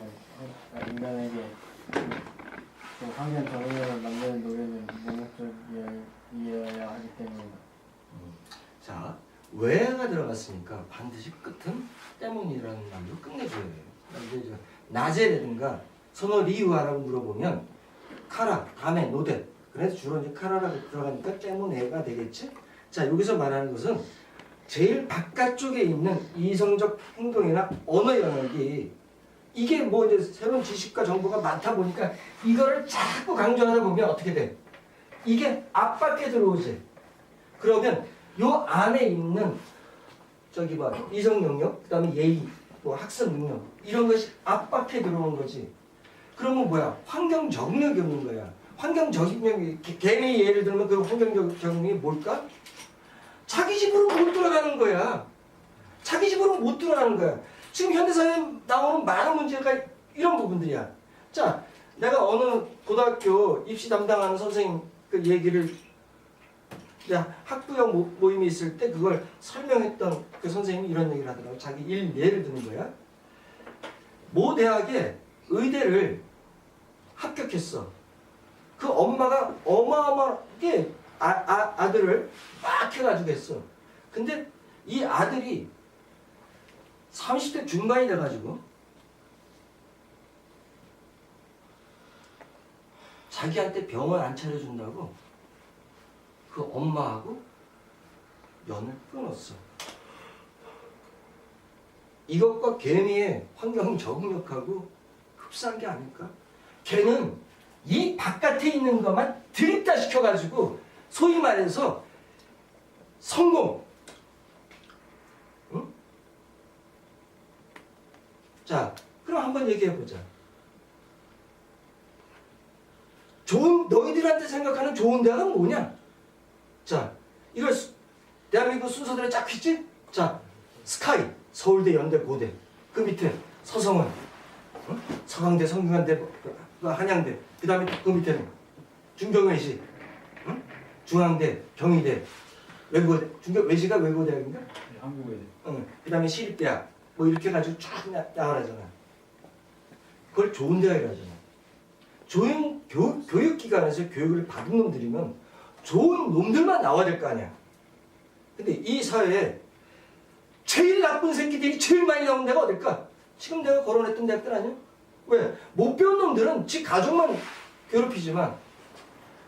그 환경 적응력을 만드는 노력은 무목적이어야 하기 때문이다. 자, 왜가 들어갔으니까 반드시 끝은 때문이라는 말로 끝내줘야 돼요. 그러니까 이제 낮에라든가 선호 리유하라고 물어보면 카라, 다음에 노데. 그래서 주로 이제 카라라고 들어가니까 때문에가 되겠지? 자, 여기서 말하는 것은 제일 바깥쪽에 있는 이성적 행동이나 언어 영역이 이게 뭐 이제 새로운 지식과 정보가 많다 보니까 이거를 자꾸 강조하다 보면 어떻게 돼? 이게 압박해 들어오지. 그러면 요 안에 있는 저기 뭐 이성 영역, 그다음에 예의, 뭐 학습 능력 이런 것이 압박해 들어오는 거지. 그러면 뭐야? 환경 적응력이 없는 거야. 환경 적응력이 개미 예를 들면 그 환경 적응력이 뭘까? 자기 집으로 못 들어가는 거야. 자기 집으로 못 들어가는 거야. 지금 현대사회에 나오는 많은 문제가 이런 부분들이야. 자, 내가 어느 고등학교 입시 담당하는 선생님 그 얘기를 학부형 모임이 있을 때 그걸 설명했던 그 선생님이 이런 얘기를 하더라고. 자기 예를 드는 거야. 모 대학에 의대를 합격했어. 그 엄마가 어마어마하게 아들을 막 해가지고 했어. 근데 이 아들이 30대 중반이 돼가지고 자기한테 병원 안 차려준다고 그 엄마하고 연을 끊었어. 이것과 개미의 환경 적응력하고 흡사한 게 아닐까? 걔는 이 바깥에 있는 것만 드립다 시켜가지고 소위 말해서 성공. 응? 자, 그럼 한번 얘기해보자. 너희들한테 생각하는 좋은 대학은 뭐냐? 자, 이걸 대한민국 순서대로 쫙 했지? 자, 스카이, 서울대, 연대, 고대. 그 밑에 서성원, 응? 서강대, 성균관대, 한양대. 그 다음에 그 밑에는 중경외시, 응? 중앙대, 경희대, 외고대. 외시가 외고대학인가? 네, 한국에 응. 그 다음에 시립대학. 뭐 이렇게 해가지고 쫙 나가라잖아. 그걸 좋은 대학이라잖아. 좋은 교육기관에서 교육을 받은 놈들이면 좋은 놈들만 나와야 될 거 아니야. 근데 이 사회에 제일 나쁜 새끼들이 제일 많이 나오는 데가 어딜까? 지금 내가 거론했던 대학들 아니야? 왜? 못 배운 놈들은 지 가족만 괴롭히지만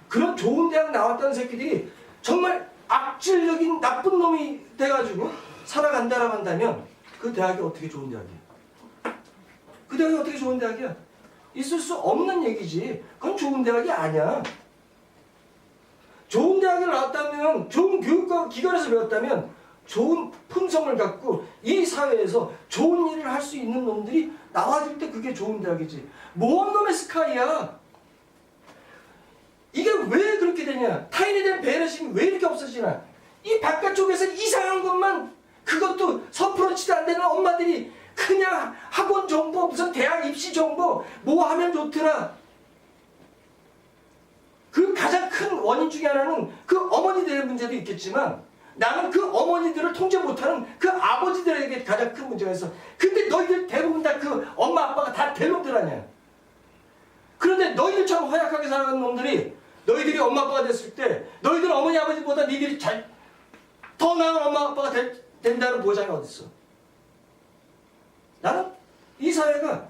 그런 좋은 대학 나왔다는 새끼들이 정말 악질적인 나쁜 놈이 돼가지고 살아간다라고 한다면 그 대학이 어떻게 좋은 대학이야? 그 대학이 어떻게 좋은 대학이야? 있을 수 없는 얘기지. 그건 좋은 대학이 아니야. 좋은 대학에 나왔다면, 좋은 교육기관에서 배웠다면 좋은 품성을 갖고 이 사회에서 좋은 일을 할 수 있는 놈들이 나와줄 때 그게 좋은 대학이지. 뭔 놈의 스카이야. 이게 왜 그렇게 되냐. 타인에 대한 배려심이 왜 이렇게 없어지나. 이 바깥쪽에서 이상한 것만, 그것도 서프로치도 안 되는 엄마들이 그냥 학원 정보, 무슨 대학 입시 정보, 뭐 하면 좋더라. 그 가장 큰 원인 중에 하나는 그 어머니들의 문제도 있겠지만 나는 그 어머니들을 통제 못하는 그 아버지들에게 가장 큰 문제가 있어. 근데 너희들 대부분 다 그 엄마 아빠가 다 대놈들 아니야. 그런데 너희들처럼 허약하게 살아가는 놈들이 너희들이 엄마 아빠가 됐을 때 너희들 어머니 아버지보다 니들이 더 나은 엄마 아빠가 된다는 보장이 어딨어. 나는 이 사회가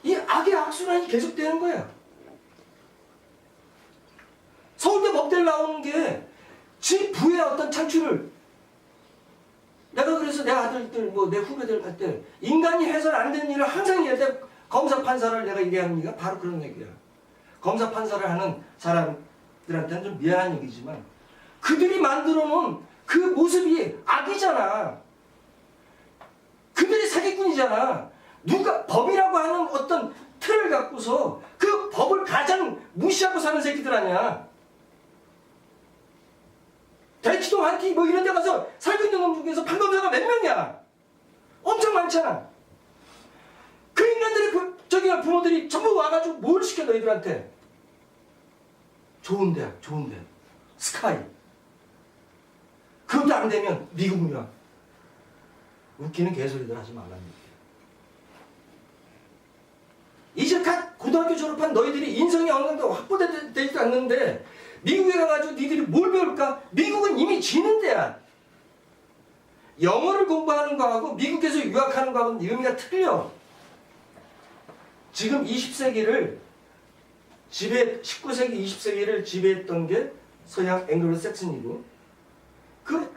이 악의 악순환이 계속되는 거야. 서울대 법대를 나오는 게 지 부의 어떤 창출을 내가 그래서 내 아들들 뭐 내 후배들 할 때 인간이 해서는 안 되는 일을 항상 얘기할 때 검사 판사를 내가 얘기하는 얘기가 바로 그런 얘기야. 검사 판사를 하는 사람들한테는 좀 미안한 얘기지만 그들이 만들어 놓은 그 모습이 악이잖아. 그들이 사기꾼이잖아. 누가 법이라고 하는 어떤 틀을 갖고서 그 법을 가장 무시하고 사는 새끼들 아니야. 대치동 한티 뭐 이런 데 가서 살고 있는 놈 중에서 판검사가 몇 명이야. 엄청 많잖아. 그 인간들이 저기 부모들이 전부 와가지고 뭘 시켜 너희들한테. 좋은 대학, 좋은 대학. 스카이. 그것도 안 되면 미국이야. 웃기는 개소리들 하지 말라는 얘기야. 이제 갓 고등학교 졸업한 너희들이 인성이 어느 정도 확보되지도 않는데 미국에 가가지고 니들이 뭘 배울까? 미국은 이미 지는 데야. 영어를 공부하는 거하고 미국에서 유학하는 거하고는 의미가 틀려. 지금 20세기를 19세기, 20세기를 지배했던 게 서양 앵글로색슨이고 그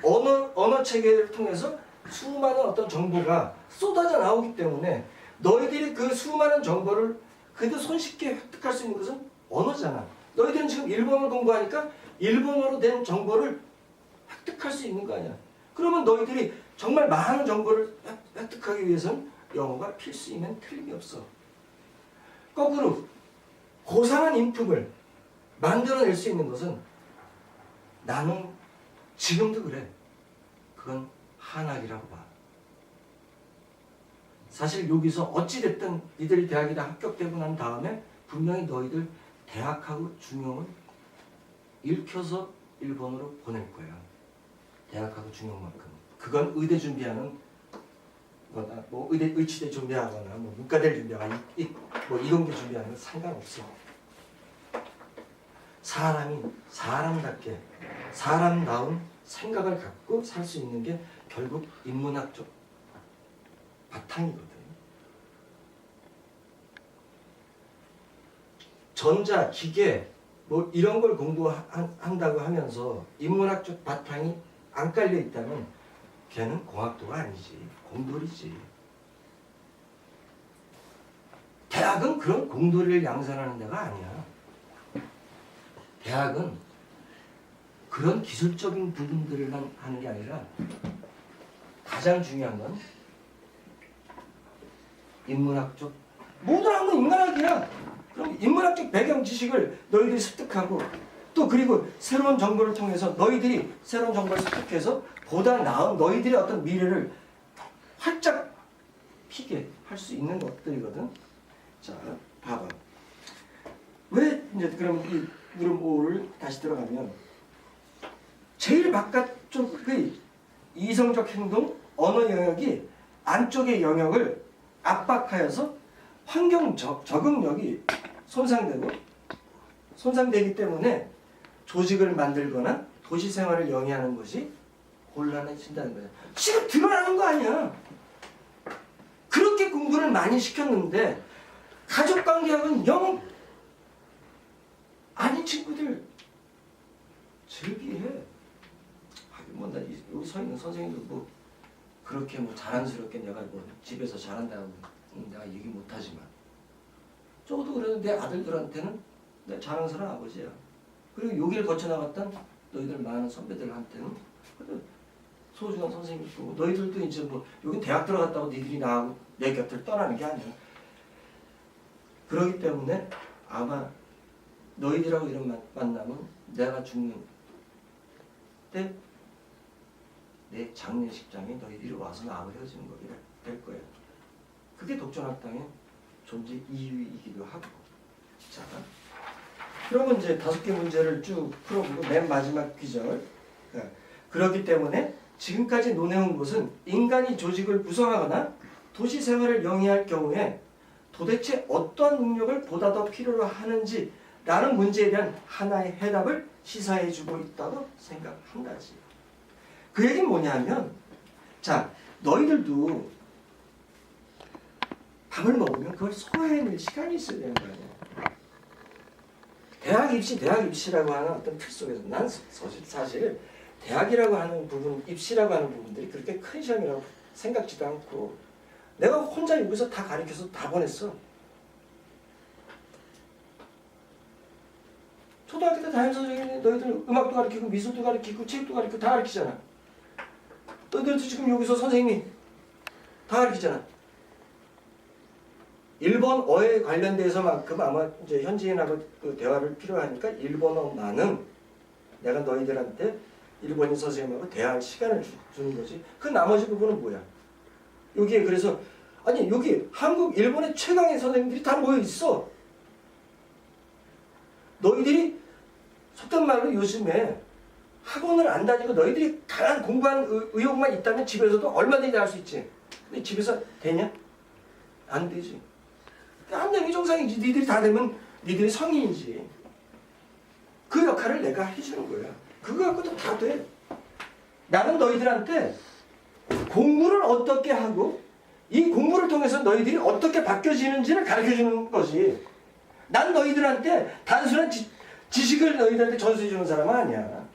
언어 체계를 통해서 수많은 어떤 정보가 쏟아져 나오기 때문에 너희들이 그 수많은 정보를 그래도 손쉽게 획득할 수 있는 것은 언어잖아. 너희들은 지금 일본어를 공부하니까 일본어로 된 정보를 획득할 수 있는 거 아니야. 그러면 너희들이 정말 많은 정보를 획득하기 위해서는 영어가 필수이면 틀림이 없어. 거꾸로 고상한 인품을 만들어낼 수 있는 것은 나는 지금도 그래. 그건 한학이라고 봐. 사실 여기서 어찌됐든 니들이 대학에 다 합격되고 난 다음에 분명히 너희들 대학하고 중용을 읽혀서 일본으로 보낼 거야. 대학하고 중용만큼. 그건 의대 준비하는 거나 뭐 의치대 준비하거나 뭐 문과대를 준비하거나 뭐 이공계 준비하는 건 상관없어. 사람이 사람답게 사람다운 생각을 갖고 살 수 있는 게 결국 인문학적 바탕이거든. 전자, 기계 뭐 이런 걸 공부한다고 하면서 인문학적 바탕이 안 깔려 있다면 걔는 공학도가 아니지. 공돌이지. 대학은 그런 공돌이를 양산하는 데가 아니야. 대학은 그런 기술적인 부분들을 하는 게 아니라 가장 중요한 건 인문학적 모든 학문 인간학이야. 그럼 인문학적 배경 지식을 너희들이 습득하고 또 그리고 새로운 정보를 통해서 너희들이 새로운 정보를 습득해서 보다 나은 너희들의 어떤 미래를 활짝 피게 할 수 있는 것들이거든. 자, 봐봐. 왜 이제 그럼 이 물음 5를 다시 들어가면 제일 바깥쪽의 이성적 행동, 언어 영역이 안쪽의 영역을 압박하여서 환경 적응력이 손상되기 때문에 조직을 만들거나 도시 생활을 영위하는 것이 곤란해진다는 거야. 지금 드러나는 거 아니야. 그렇게 공부를 많이 시켰는데 가족관계하고는 영 아닌 친구들 즐기해. 하긴 뭐 나 여기 서 있는 선생님도 뭐 그렇게 뭐 자랑스럽게 내가 뭐 집에서 잘한다고 내가 얘기 못하지만 적어도 그래도 내 아들들한테는 내 자랑스러운 아버지야. 그리고 여기를 거쳐나갔던 너희들 많은 선배들한테는 그래도 소중한 선생님이고 너희들도 이제 뭐 여기 대학 들어갔다고 니들이 나하고 내 곁을 떠나는 게 아니야. 그렇기 때문에 아마 너희들하고 이런 만남은 내가 죽는 때 내 장례식장에 너희들이 와서 나하고 헤어지는 거게 될 거야. 그게 독전학당의 존재 이유이기도 하고. 자, 그러면 이제 5개 문제를 쭉 풀어보고 맨 마지막 귀절. 그렇기 때문에 지금까지 논해온 것은 인간이 조직을 구성하거나 도시 생활을 영위할 경우에 도대체 어떠한 능력을 보다 더 필요로 하는지 라는 문제에 대한 하나의 해답을 시사해주고 있다고 생각한다지. 그 얘기는 뭐냐면 자, 너희들도 밥을 먹으면 그걸 소화해낼 시간이 있어야 되는 거 아니야. 대학 입시라고 하는 어떤 틀 속에서 난 사실 대학이라고 하는 부분, 입시라고 하는 부분들이 그렇게 큰 시험이라고 생각지도 않고 내가 혼자 여기서 다 가르쳐서 다 보냈어. 초등학교 때 담임선생님이 너희들 음악도 가르치고 미술도 가르치고 체육도 가르치고 다 가르치잖아. 너희들도 지금 여기서 선생님이 다 가르치잖아. 일본어에 관련돼서만큼 아마 이제 현지인하고 그 대화를 필요하니까 일본어만은 내가 너희들한테 일본인 선생님하고 대화할 시간을 주는 거지. 그 나머지 부분은 뭐야? 여기에 그래서 아니 여기 한국, 일본의 최강의 선생님들이 다 모여 있어. 너희들이 속된 말로 요즘에 학원을 안 다니고 너희들이 강한 공부한 의욕만 있다면 집에서도 얼마든지 할 수 있지. 근데 집에서 되냐? 안 되지. 안 되는 게 정상이지. 니들이 다 되면 니들이 성인이지. 그 역할을 내가 해주는 거야. 그거 갖고도 다 돼. 나는 너희들한테 공부를 어떻게 하고 이 공부를 통해서 너희들이 어떻게 바뀌어지는지를 가르쳐주는 거지. 난 너희들한테 단순한 지식을 너희들한테 전수해주는 사람은 아니야.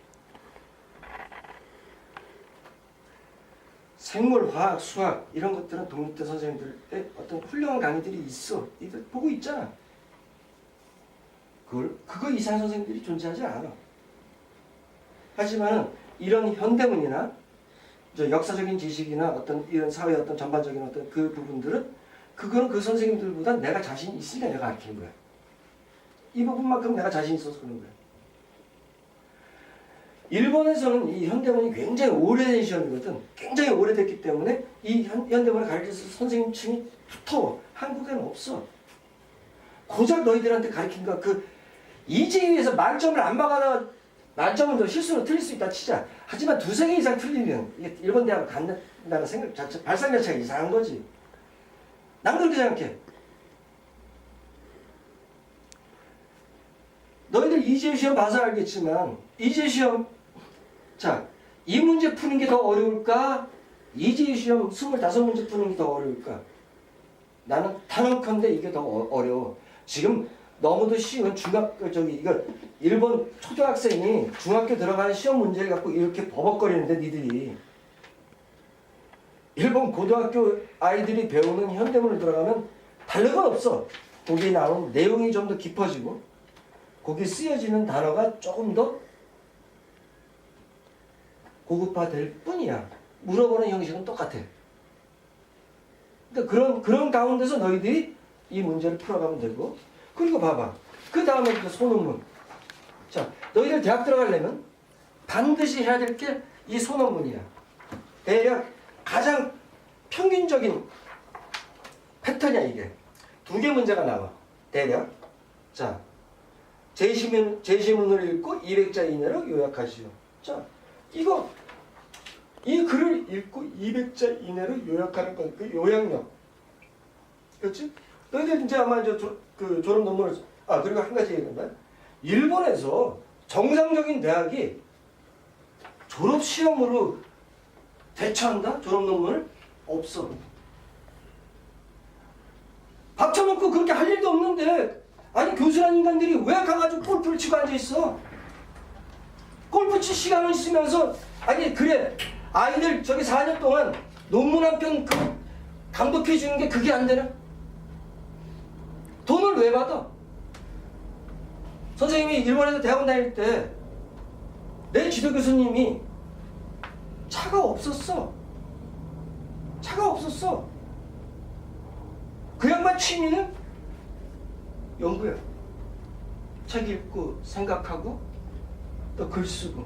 생물, 화학, 수학 이런 것들은 독립대 선생님들의 어떤 훌륭한 강의들이 있어. 이들 보고 있잖아. 그거 이상 선생님들이 존재하지 않아. 하지만 이런 현대문이나 역사적인 지식이나 어떤 이런 사회의 어떤 전반적인 어떤 그 부분들은 그거는 그 선생님들보다 내가 자신 있으니까 내가 가르치는 거야. 이 부분만큼 내가 자신 있어서 그런 거야. 일본에서는 이 현대문이 굉장히 오래된 시험이거든. 굉장히 오래됐기 때문에 이 현대문을 가르쳐서 선생님층이 두터워. 한국에는 없어. 고작 너희들한테 가르친 거 그 이재위에서 만점을 안 받아다 만점은 더 실수로 틀릴 수 있다 치자. 하지만 두세 개 이상 틀리면 이게 일본 대학을 간다는 생각 자체, 발상 자체가 이상한 거지. 난 그렇게 생각해. 너희들 이재 시험 봐서 알겠지만 이재 시험 자, 이 문제 푸는 게 더 어려울까? 이재 시험 25문제 푸는 게 더 어려울까? 나는 단언컨대 이게 더 어려워. 지금 너무도 쉬운 이거 일본 초등학생이 중학교 들어가는 시험 문제를 갖고 이렇게 버벅거리는데 니들이 일본 고등학교 아이들이 배우는 현대문을 들어가면 다른 건 없어. 거기에 나온 내용이 좀 더 깊어지고 거기에 쓰여지는 단어가 조금 더 고급화될 뿐이야. 물어보는 형식은 똑같아. 그러니까 그런 가운데서 너희들이 이 문제를 풀어가면 되고 그리고 봐봐. 그 다음에 그 소논문. 자, 너희들 대학 들어가려면 반드시 해야 될 게 이 소논문이야. 대략 가장 평균적인 패턴이야 이게. 2개 문제가 나와. 대략. 자, 제시문을 읽고 200자 이내로 요약하시오. 자, 이 글을 읽고 200자 이내로 요약하는 건 그 요약력. 그렇지? 너희들 이제 아마 그 졸업 논문을 그리고 한 가지 얘기한다. 일본에서 정상적인 대학이 졸업 시험으로 대처한다? 졸업 논문을 없어. 밥 처먹고 그렇게 할 일도 없는데 아니 교수라는 인간들이 왜 가가지고 골프를 치고 앉아 있어? 골프 칠 시간은 있으면서 아니 그래 아이들 저기 4년 동안 논문 한 편 감독해 주는 게 그게 안 되나? 돈을 왜 받아? 선생님이 일본에서 대학원 다닐 때 내 지도 교수님이 차가 없었어. 그 양반 취미는 연구야. 책 읽고 생각하고 또 글 쓰고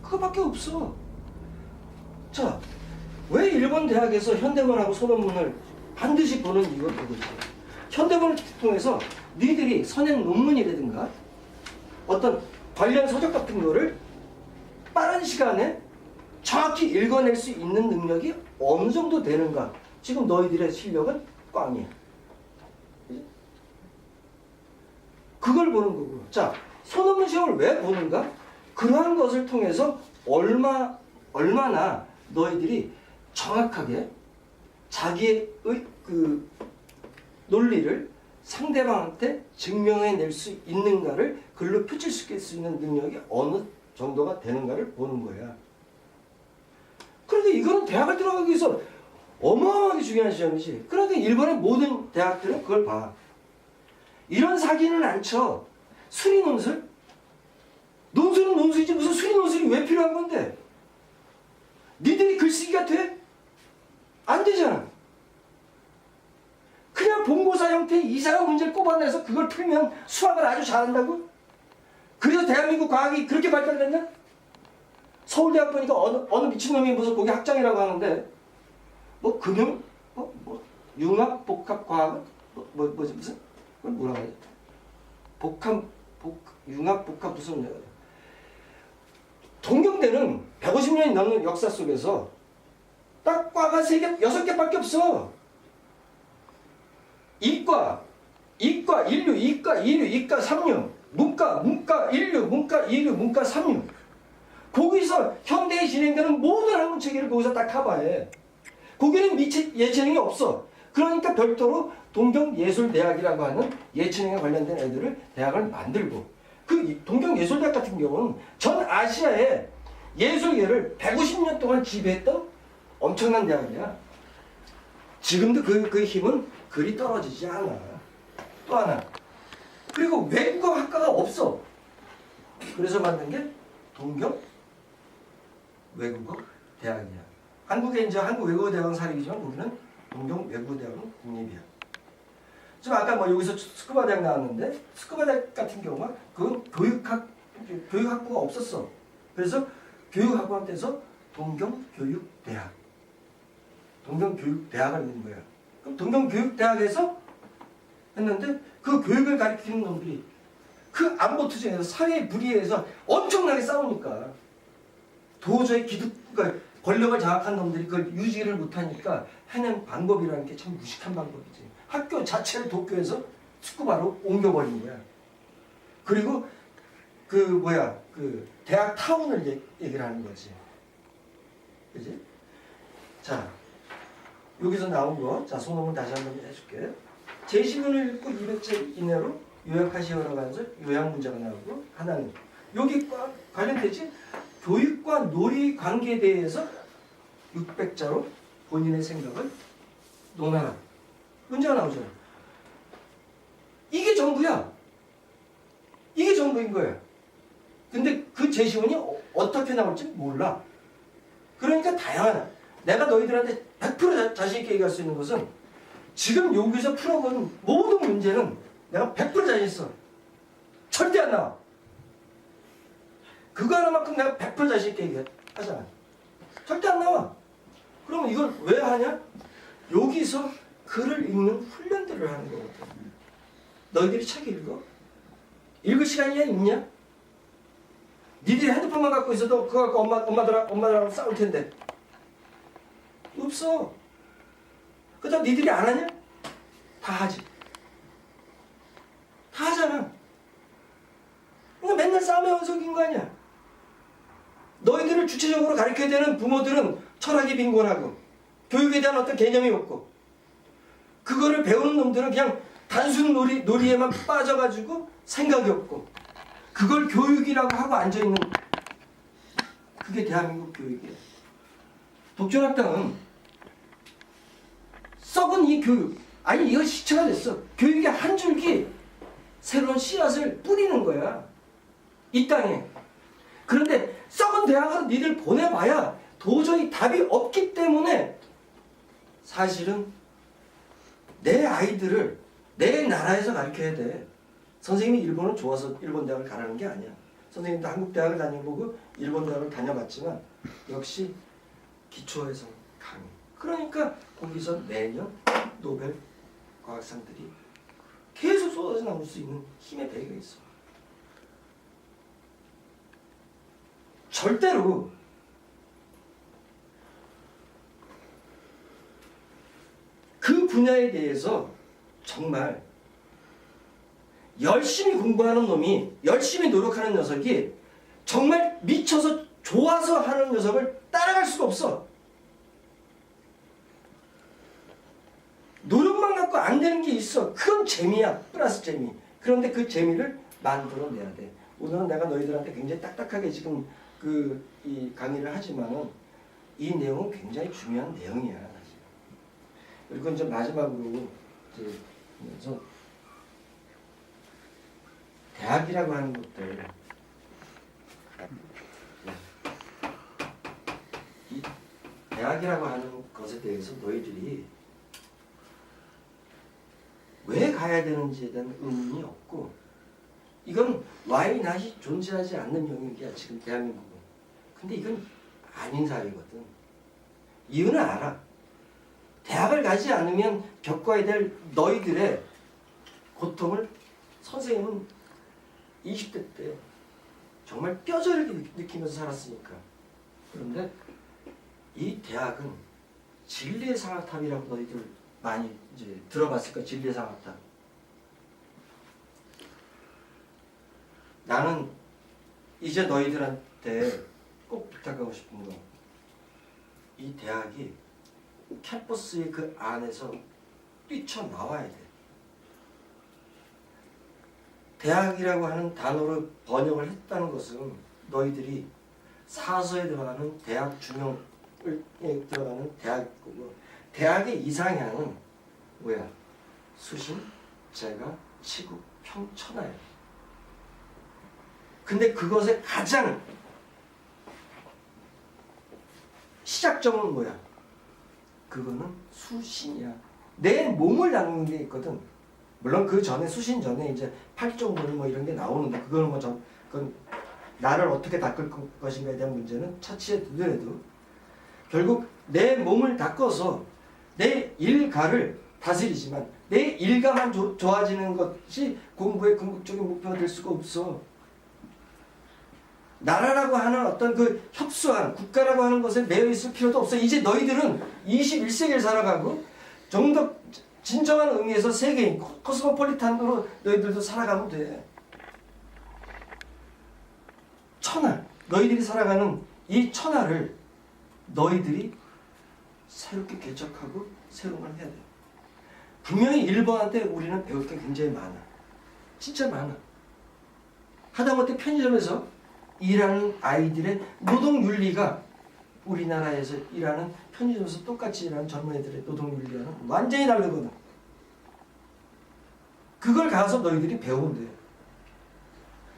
그거밖에 없어. 자, 왜 일본 대학에서 현대문하고 소논문을 반드시 보는 이유가 그거지. 현대문을 통해서 니들이 선행 논문이라든가 어떤 관련 서적 같은 거를 빠른 시간에 정확히 읽어낼 수 있는 능력이 어느 정도 되는가. 지금 너희들의 실력은 꽝이야. 그걸 보는 거고. 자, 소논문 시험을 왜 보는가? 그러한 것을 통해서 얼마나 너희들이 정확하게 자기의 그 논리를 상대방한테 증명해낼 수 있는가를 글로 표출시킬 수 있는 능력이 어느 정도가 되는가를 보는 거야. 그런데 이거는 대학을 들어가기 위해서 어마어마하게 중요한 시험이지. 그런데 일본의 모든 대학들은 그걸 봐. 이런 사기는 안 쳐. 수리 논술? 논술은 논술이지 무슨 수리 논술이 왜 필요한 건데? 니들이 글쓰기가 돼? 안 되잖아. 그냥 본고사 형태의 이상한 문제를 꼽아내서 그걸 풀면 수학을 아주 잘한다고? 그래서 대한민국 과학이 그렇게 발달됐나? 서울대학 보니까 어느 미친놈이 무슨 거기 학장이라고 하는데 뭐 금융? 뭐 융합 복합 과학은? 뭐지 무슨? 그걸 뭐라고 하지? 융합 복합 무슨 동경대는 150년이 넘는 역사 속에서 딱 과가 3개, 6개밖에 없어. 이과, 인류, 이과, 이류, 이과, 삼류, 문과, 인류, 문과, 이류, 문과, 삼류. 거기서 현대에 진행되는 모든 학문 체계를 거기서 딱 커버해. 거기는 예체능이 없어. 그러니까 별도로 동경예술대학이라고 하는 예체능에 관련된 애들을 대학을 만들고 그 동경예술대학 같은 경우는 전 아시아의 예술계를 150년 동안 지배했던 엄청난 대학이야. 지금도 그 힘은 그리 떨어지지 않아. 또 하나. 그리고 외국어 학과가 없어. 그래서 만든 게 동경 외국어 대학이야. 한국에 이제 한국 외국어 대학은 사립이지만 우리는 동경 외국어 대학은 국립이야. 지금 아까 뭐 여기서 스쿠바 대학 나왔는데 스쿠바 대학 같은 경우가 그건 교육학부가 없었어. 그래서 교육학부한테서 동경교육대학, 동경교육대학을 있는 거야. 그럼 동경교육대학에서 했는데 그 교육을 가르치는 놈들이 그 안보 투쟁에서 사회 불의에서 엄청나게 싸우니까 도저히 그러니까 권력을 장악한 놈들이 그걸 유지를 못하니까 해낸 방법이라는 게 참 무식한 방법이지. 학교 자체를 도쿄에서 스쿠바로 옮겨버린 거야. 그리고 그 대학 타운을 얘기를 하는 거지. 그지? 자, 여기서 나온 거, 자, 소논문 다시 한번 해줄게. 제시문을 읽고 200제 이내로 요약하시오라고 하면서 요약 문제가 나오고, 하나는 여기 관련되지? 교육과 놀이 관계에 대해서 600자로 본인의 생각을 논하라. 문제가 나오잖아. 이게 전부야. 이게 전부인 거야. 근데 그 제시문이 어떻게 나올지 몰라. 그러니까 다양한, 내가 너희들한테 100% 자신 있게 얘기할 수 있는 것은 지금 여기서 풀어본 모든 문제는 내가 100% 자신 있어. 절대 안 나와. 그거 하나만큼 내가 100% 자신 있게 얘기하잖아. 절대 안 나와. 그럼 이걸 왜 하냐? 여기서 글을 읽는 훈련들을 하는 거거든. 너희들이 책 읽어? 읽을 시간이야 있냐? 니들이 핸드폰만 갖고 있어도 그거 갖고 엄마들하고 싸울 텐데. 없어. 그렇다고 니들이 안 하냐? 다 하지. 다 하잖아. 그러니까 맨날 싸움의 원석인 거 아니야. 너희들을 주체적으로 가르쳐야 되는 부모들은 철학이 빈곤하고 교육에 대한 어떤 개념이 없고 그거를 배우는 놈들은 그냥 단순 놀이에만 빠져가지고 생각이 없고 그걸 교육이라고 하고 앉아있는 그게 대한민국 교육이에요. 독존학당은 썩은 이 교육, 아니 이거 시체가 됐어. 교육의 한 줄기 새로운 씨앗을 뿌리는 거야. 이 땅에. 그런데 썩은 대학으로 니들 보내봐야 도저히 답이 없기 때문에 사실은 내 아이들을 내 나라에서 가르쳐야 돼. 선생님이 일본은 좋아서 일본 대학을 가라는 게 아니야. 선생님도 한국 대학을 다녀보고 일본 대학을 다녀봤지만 역시 기초에서 강해. 그러니까 거기서 매년 노벨 과학상들이 계속 쏟아져 나올 수 있는 힘의 배가 있어. 절대로 그 분야에 대해서 정말 열심히 공부하는 놈이, 열심히 노력하는 녀석이 정말 미쳐서 좋아서 하는 녀석을 따라갈 수가 없어. 노력만 갖고 안 되는 게 있어. 그건 재미야. 플러스 재미. 그런데 그 재미를 만들어내야 돼. 오늘은 내가 너희들한테 굉장히 딱딱하게 지금 이 강의를 하지만은 이 내용은 굉장히 중요한 내용이야. 사실. 그리고 이제 마지막으로 이제 그래서 대학이라고 하는 것들 이 대학이라고 하는 것에 대해서 너희들이 왜 가야 되는지에 대한 의문이 없고 이건 why not이 존재하지 않는 영역이야 지금 대한민국은. 근데 이건 아닌 사회거든. 이유는 알아. 대학을 가지 않으면 겪어야 될 너희들의 고통을 선생님은 20대 때 정말 뼈저리게 느끼면서 살았으니까. 그런데 이 대학은 진리의 상아탑이라고 너희들 많이 이제 들어봤을 거야. 진리의 상아탑. 나는 이제 너희들한테 꼭 부탁하고 싶은 거. 이 대학이 캠퍼스의 그 안에서 뛰쳐나와야 돼. 대학이라고 하는 단어로 번역을 했다는 것은 너희들이 사서에 들어가는 대학 중형에 들어가는 대학이고 대학의 이상향은 뭐야? 수신, 재가, 치국, 평, 천하야. 근데 그것의 가장 시작점은 뭐야? 그거는 수신이야. 내 몸을 나누는 게 있거든. 물론 그 전에 수신 전에 이제 팔종분 뭐 이런 게 나오는데 그거는 뭐 그건 나를 어떻게 닦을 것인가에 대한 문제는 차치해 두더라도 결국 내 몸을 닦아서 내 일가를 다스리지만 내 일가만 좋아지는 것이 공부의 궁극적인 목표가 될 수가 없어. 나라라고 하는 어떤 그 협소한 국가라고 하는 것에 매여 있을 필요도 없어. 이제 너희들은 21세기를 살아가고 좀 더 진정한 의미에서 세계인 코스모폴리탄으로 너희들도 살아가면 돼. 천하, 너희들이 살아가는 이 천하를 너희들이 새롭게 개척하고 새로운 걸 해야 돼. 분명히 일본한테 우리는 배울 게 굉장히 많아. 진짜 많아. 하다못해 편의점에서 일하는 아이들의 노동윤리가 우리나라에서 일하는 편의점에서 똑같이 일하는 젊은 애들의 노동윤리와는 완전히 다르거든. 그걸 가서 너희들이 배우면 돼.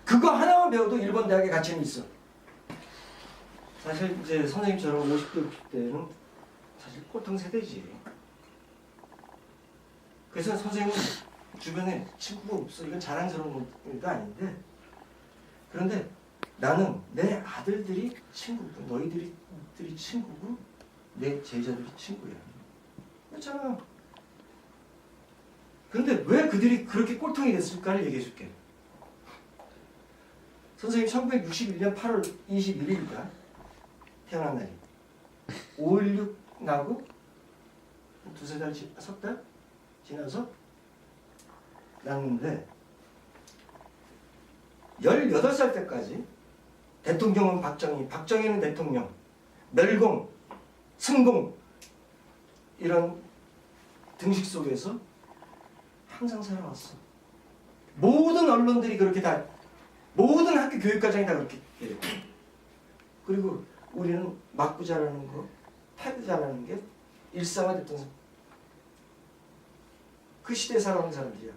그거 하나만 배워도 일본 대학에 가치는 있어. 사실 이제 선생님처럼 50대, 60대는 사실 꼴통 세대지. 그래서 선생님은 주변에 친구가 없어. 이건 자랑스러운 것도 아닌데 그런데 나는 내 아들들이 친구고 너희들이 친구고 내 제자들이 친구야. 그렇잖아. 그런데 왜 그들이 그렇게 꼴통이 됐을까를 얘기해 줄게. 선생님 1961년 8월 21일이다. 태어난 날이. 5.16 나고 두세 달, 석 달 지나서 났는데 18살 때까지 대통령은 박정희는 대통령, 멸공, 승공 이런 등식 속에서 항상 살아왔어. 모든 언론들이 그렇게 다 모든 학교 교육과정이 다 그렇게 해요. 그리고 우리는 맞고 자라는 거, 패고 자라는 게 일상화됐던 그 시대에 살아온 사람들이야.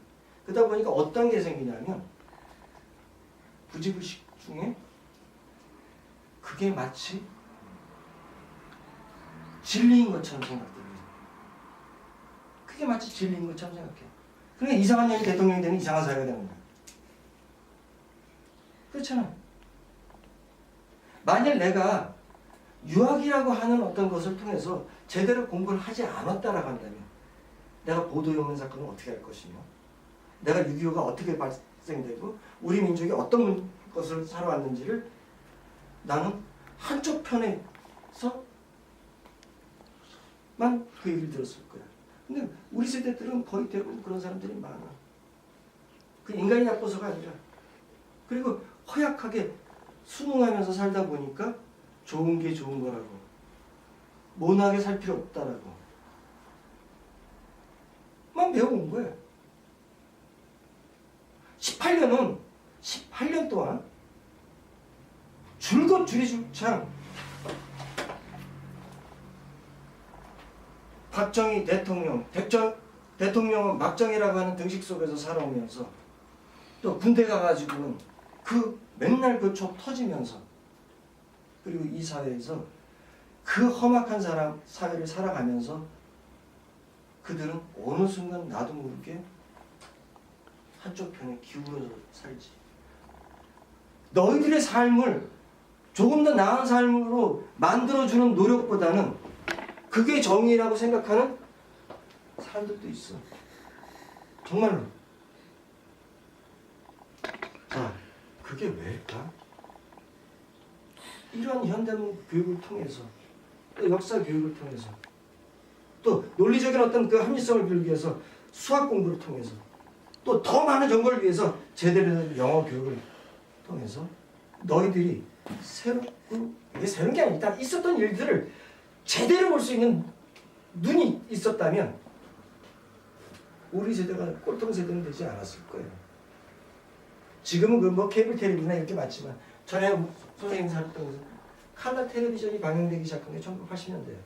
그러다 보니까 어떤 게 생기냐면 부지불식 중에 그게 마치 진리인 것처럼 생각돼요. 그게 마치 진리인 것처럼 생각해. 그러니까 이상한 년이 대통령이 되는 이상한 사회가 되는 거야. 그렇잖아. 만약 내가 유학이라고 하는 어떤 것을 통해서 제대로 공부를 하지 않았다라고 한다면 내가 보도연맹 사건은 어떻게 할 것이며 내가 6.25가 어떻게 발생되고 우리 민족이 어떤 것을 살아왔는지를 나는 한쪽 편에서만 그 얘기를 들었을 거야. 근데 우리 세대들은 거의 대부분 그런 사람들이 많아. 그 인간이 나빠서가 아니라 그리고 허약하게 순응하면서 살다 보니까 좋은 게 좋은 거라고 모나게 살 필요 없다라고 배워온 거예요. 18년 동안 줄곧 줄이줄창 박정희 대통령은 막정이라고 하는 등식 속에서 살아오면서 또 군대 가가지고는 맨날 그 촉 터지면서 그리고 이 사회에서 그 험악한 사회를 살아가면서 그들은 어느 순간 나도 모르게 한쪽 편에 기울어서 살지. 너희들의 삶을 조금 더 나은 삶으로 만들어주는 노력보다는 그게 정의라고 생각하는 사람들도 있어. 정말로. 자, 그게 왜일까? 이런 현대문 교육을 통해서 또 역사 교육을 통해서 또 논리적인 어떤 그 합리성을 기르기 위해서 수학 공부를 통해서 또 더 많은 정보를 위해서 제대로 된 영어 교육을 통해서 너희들이 이게 새로운 게 아니라 있었던 일들을 제대로 볼 수 있는 눈이 있었다면 우리 세대가 꼴통 세대는 되지 않았을 거예요. 지금은 그 케이블 텔레비전이나 이렇게 많지만 전에 선생님이 살았던 곳은 칼라 텔레비전이 방영되기 시작한 게 1980년대예요.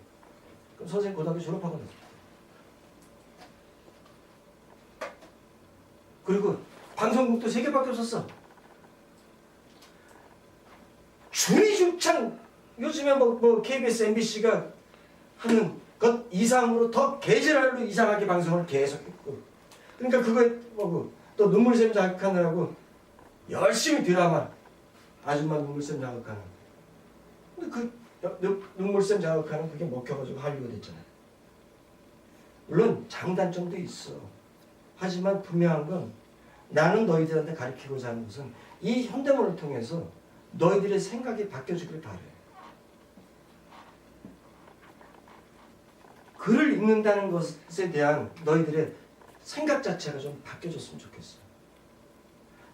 그럼 선생님 고등학교 졸업하고 났어요. 그리고 방송국도 3개밖에 없었어. 줄이줄창 요즘에 KBS, MBC가 하는 것 이상으로 더 개질랄로 이상하게 방송을 계속했고, 그러니까 그거에 또 눈물샘 자극하느라고 열심히 드라마 아줌마 눈물샘 자극하는. 근데 그 눈물샘 자극하는 그게 먹혀가지고 한류가 됐잖아요. 물론 장단점도 있어. 하지만 분명한 건 나는 너희들한테 가르치고자 하는 것은 이 현대문을 통해서 너희들의 생각이 바뀌어지길 바래. 글을 읽는다는 것에 대한 너희들의 생각 자체가 좀 바뀌어졌으면 좋겠어.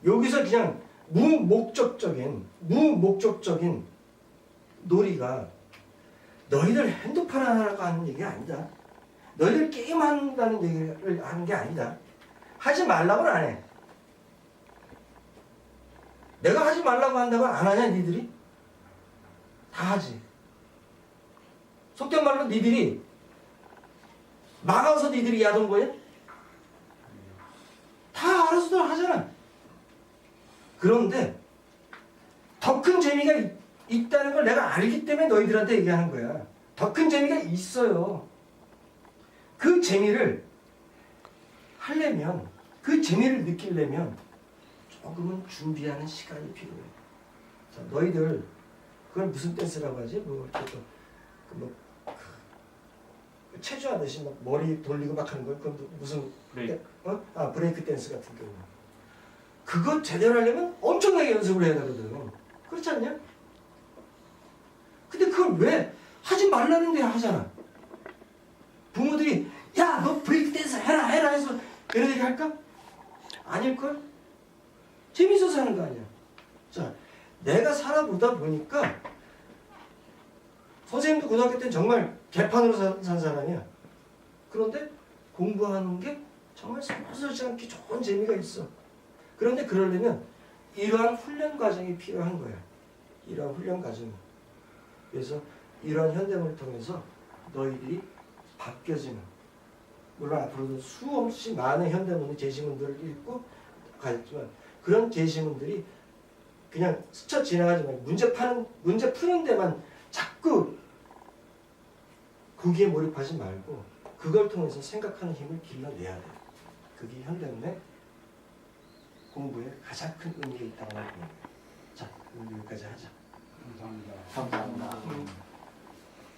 여기서 그냥 무목적적인 놀이가 너희들 핸드폰 하라고 하는 얘기가 아니다. 너희들 게임한다는 얘기를 하는 게 아니다. 하지 말라고는 안 해. 내가 하지 말라고 한다고 안 하냐 니들이? 다 하지. 속된 말로 니들이 막아서 니들이 야동 보냐? 다 알아서들 하잖아. 그런데 더 큰 재미가 있다는 걸 내가 알기 때문에 너희들한테 얘기하는 거야. 더 큰 재미가 있어요. 그 재미를 하려면, 그 재미를 느끼려면 조금은 준비하는 시간이 필요해. 자, 너희들 그걸 무슨 댄스라고 하지? 체조하듯이 막 머리 돌리고 막 하는 거. 그건 무슨 브레이크. 브레이크 댄스 같은 경우. 그거 제대로 하려면 엄청나게 연습을 해야 되거든. 그렇지 않냐? 근데 그걸 왜 하지 말라는데 하잖아. 부모들이 야, 너 브레이크 댄스 해라 해서 이런 얘기 할까? 아닐걸? 재밌어서 하는 거 아니야. 자, 내가 살아보다 보니까 선생님도 고등학교 때는 정말 개판으로 산 사람이야. 그런데 공부하는 게 정말 서슴지 않게 좋은 재미가 있어. 그런데 그러려면 이러한 훈련 과정이 필요한 거야. 이러한 훈련 과정이. 그래서 이러한 현대문을 통해서 너희들이 바뀌어지는, 물론 앞으로도 수없이 많은 현대문의 제시문들을 읽고 가겠지만 그런 제시문들이 그냥 스쳐 지나가지 말고 문제 푸는 데만 자꾸 거기에 몰입하지 말고 그걸 통해서 생각하는 힘을 길러내야 돼. 그게 현대문의 공부에 가장 큰 의미가 있다고 봅니다. 자, 여기까지 하자. 감사합니다. 감사합니다.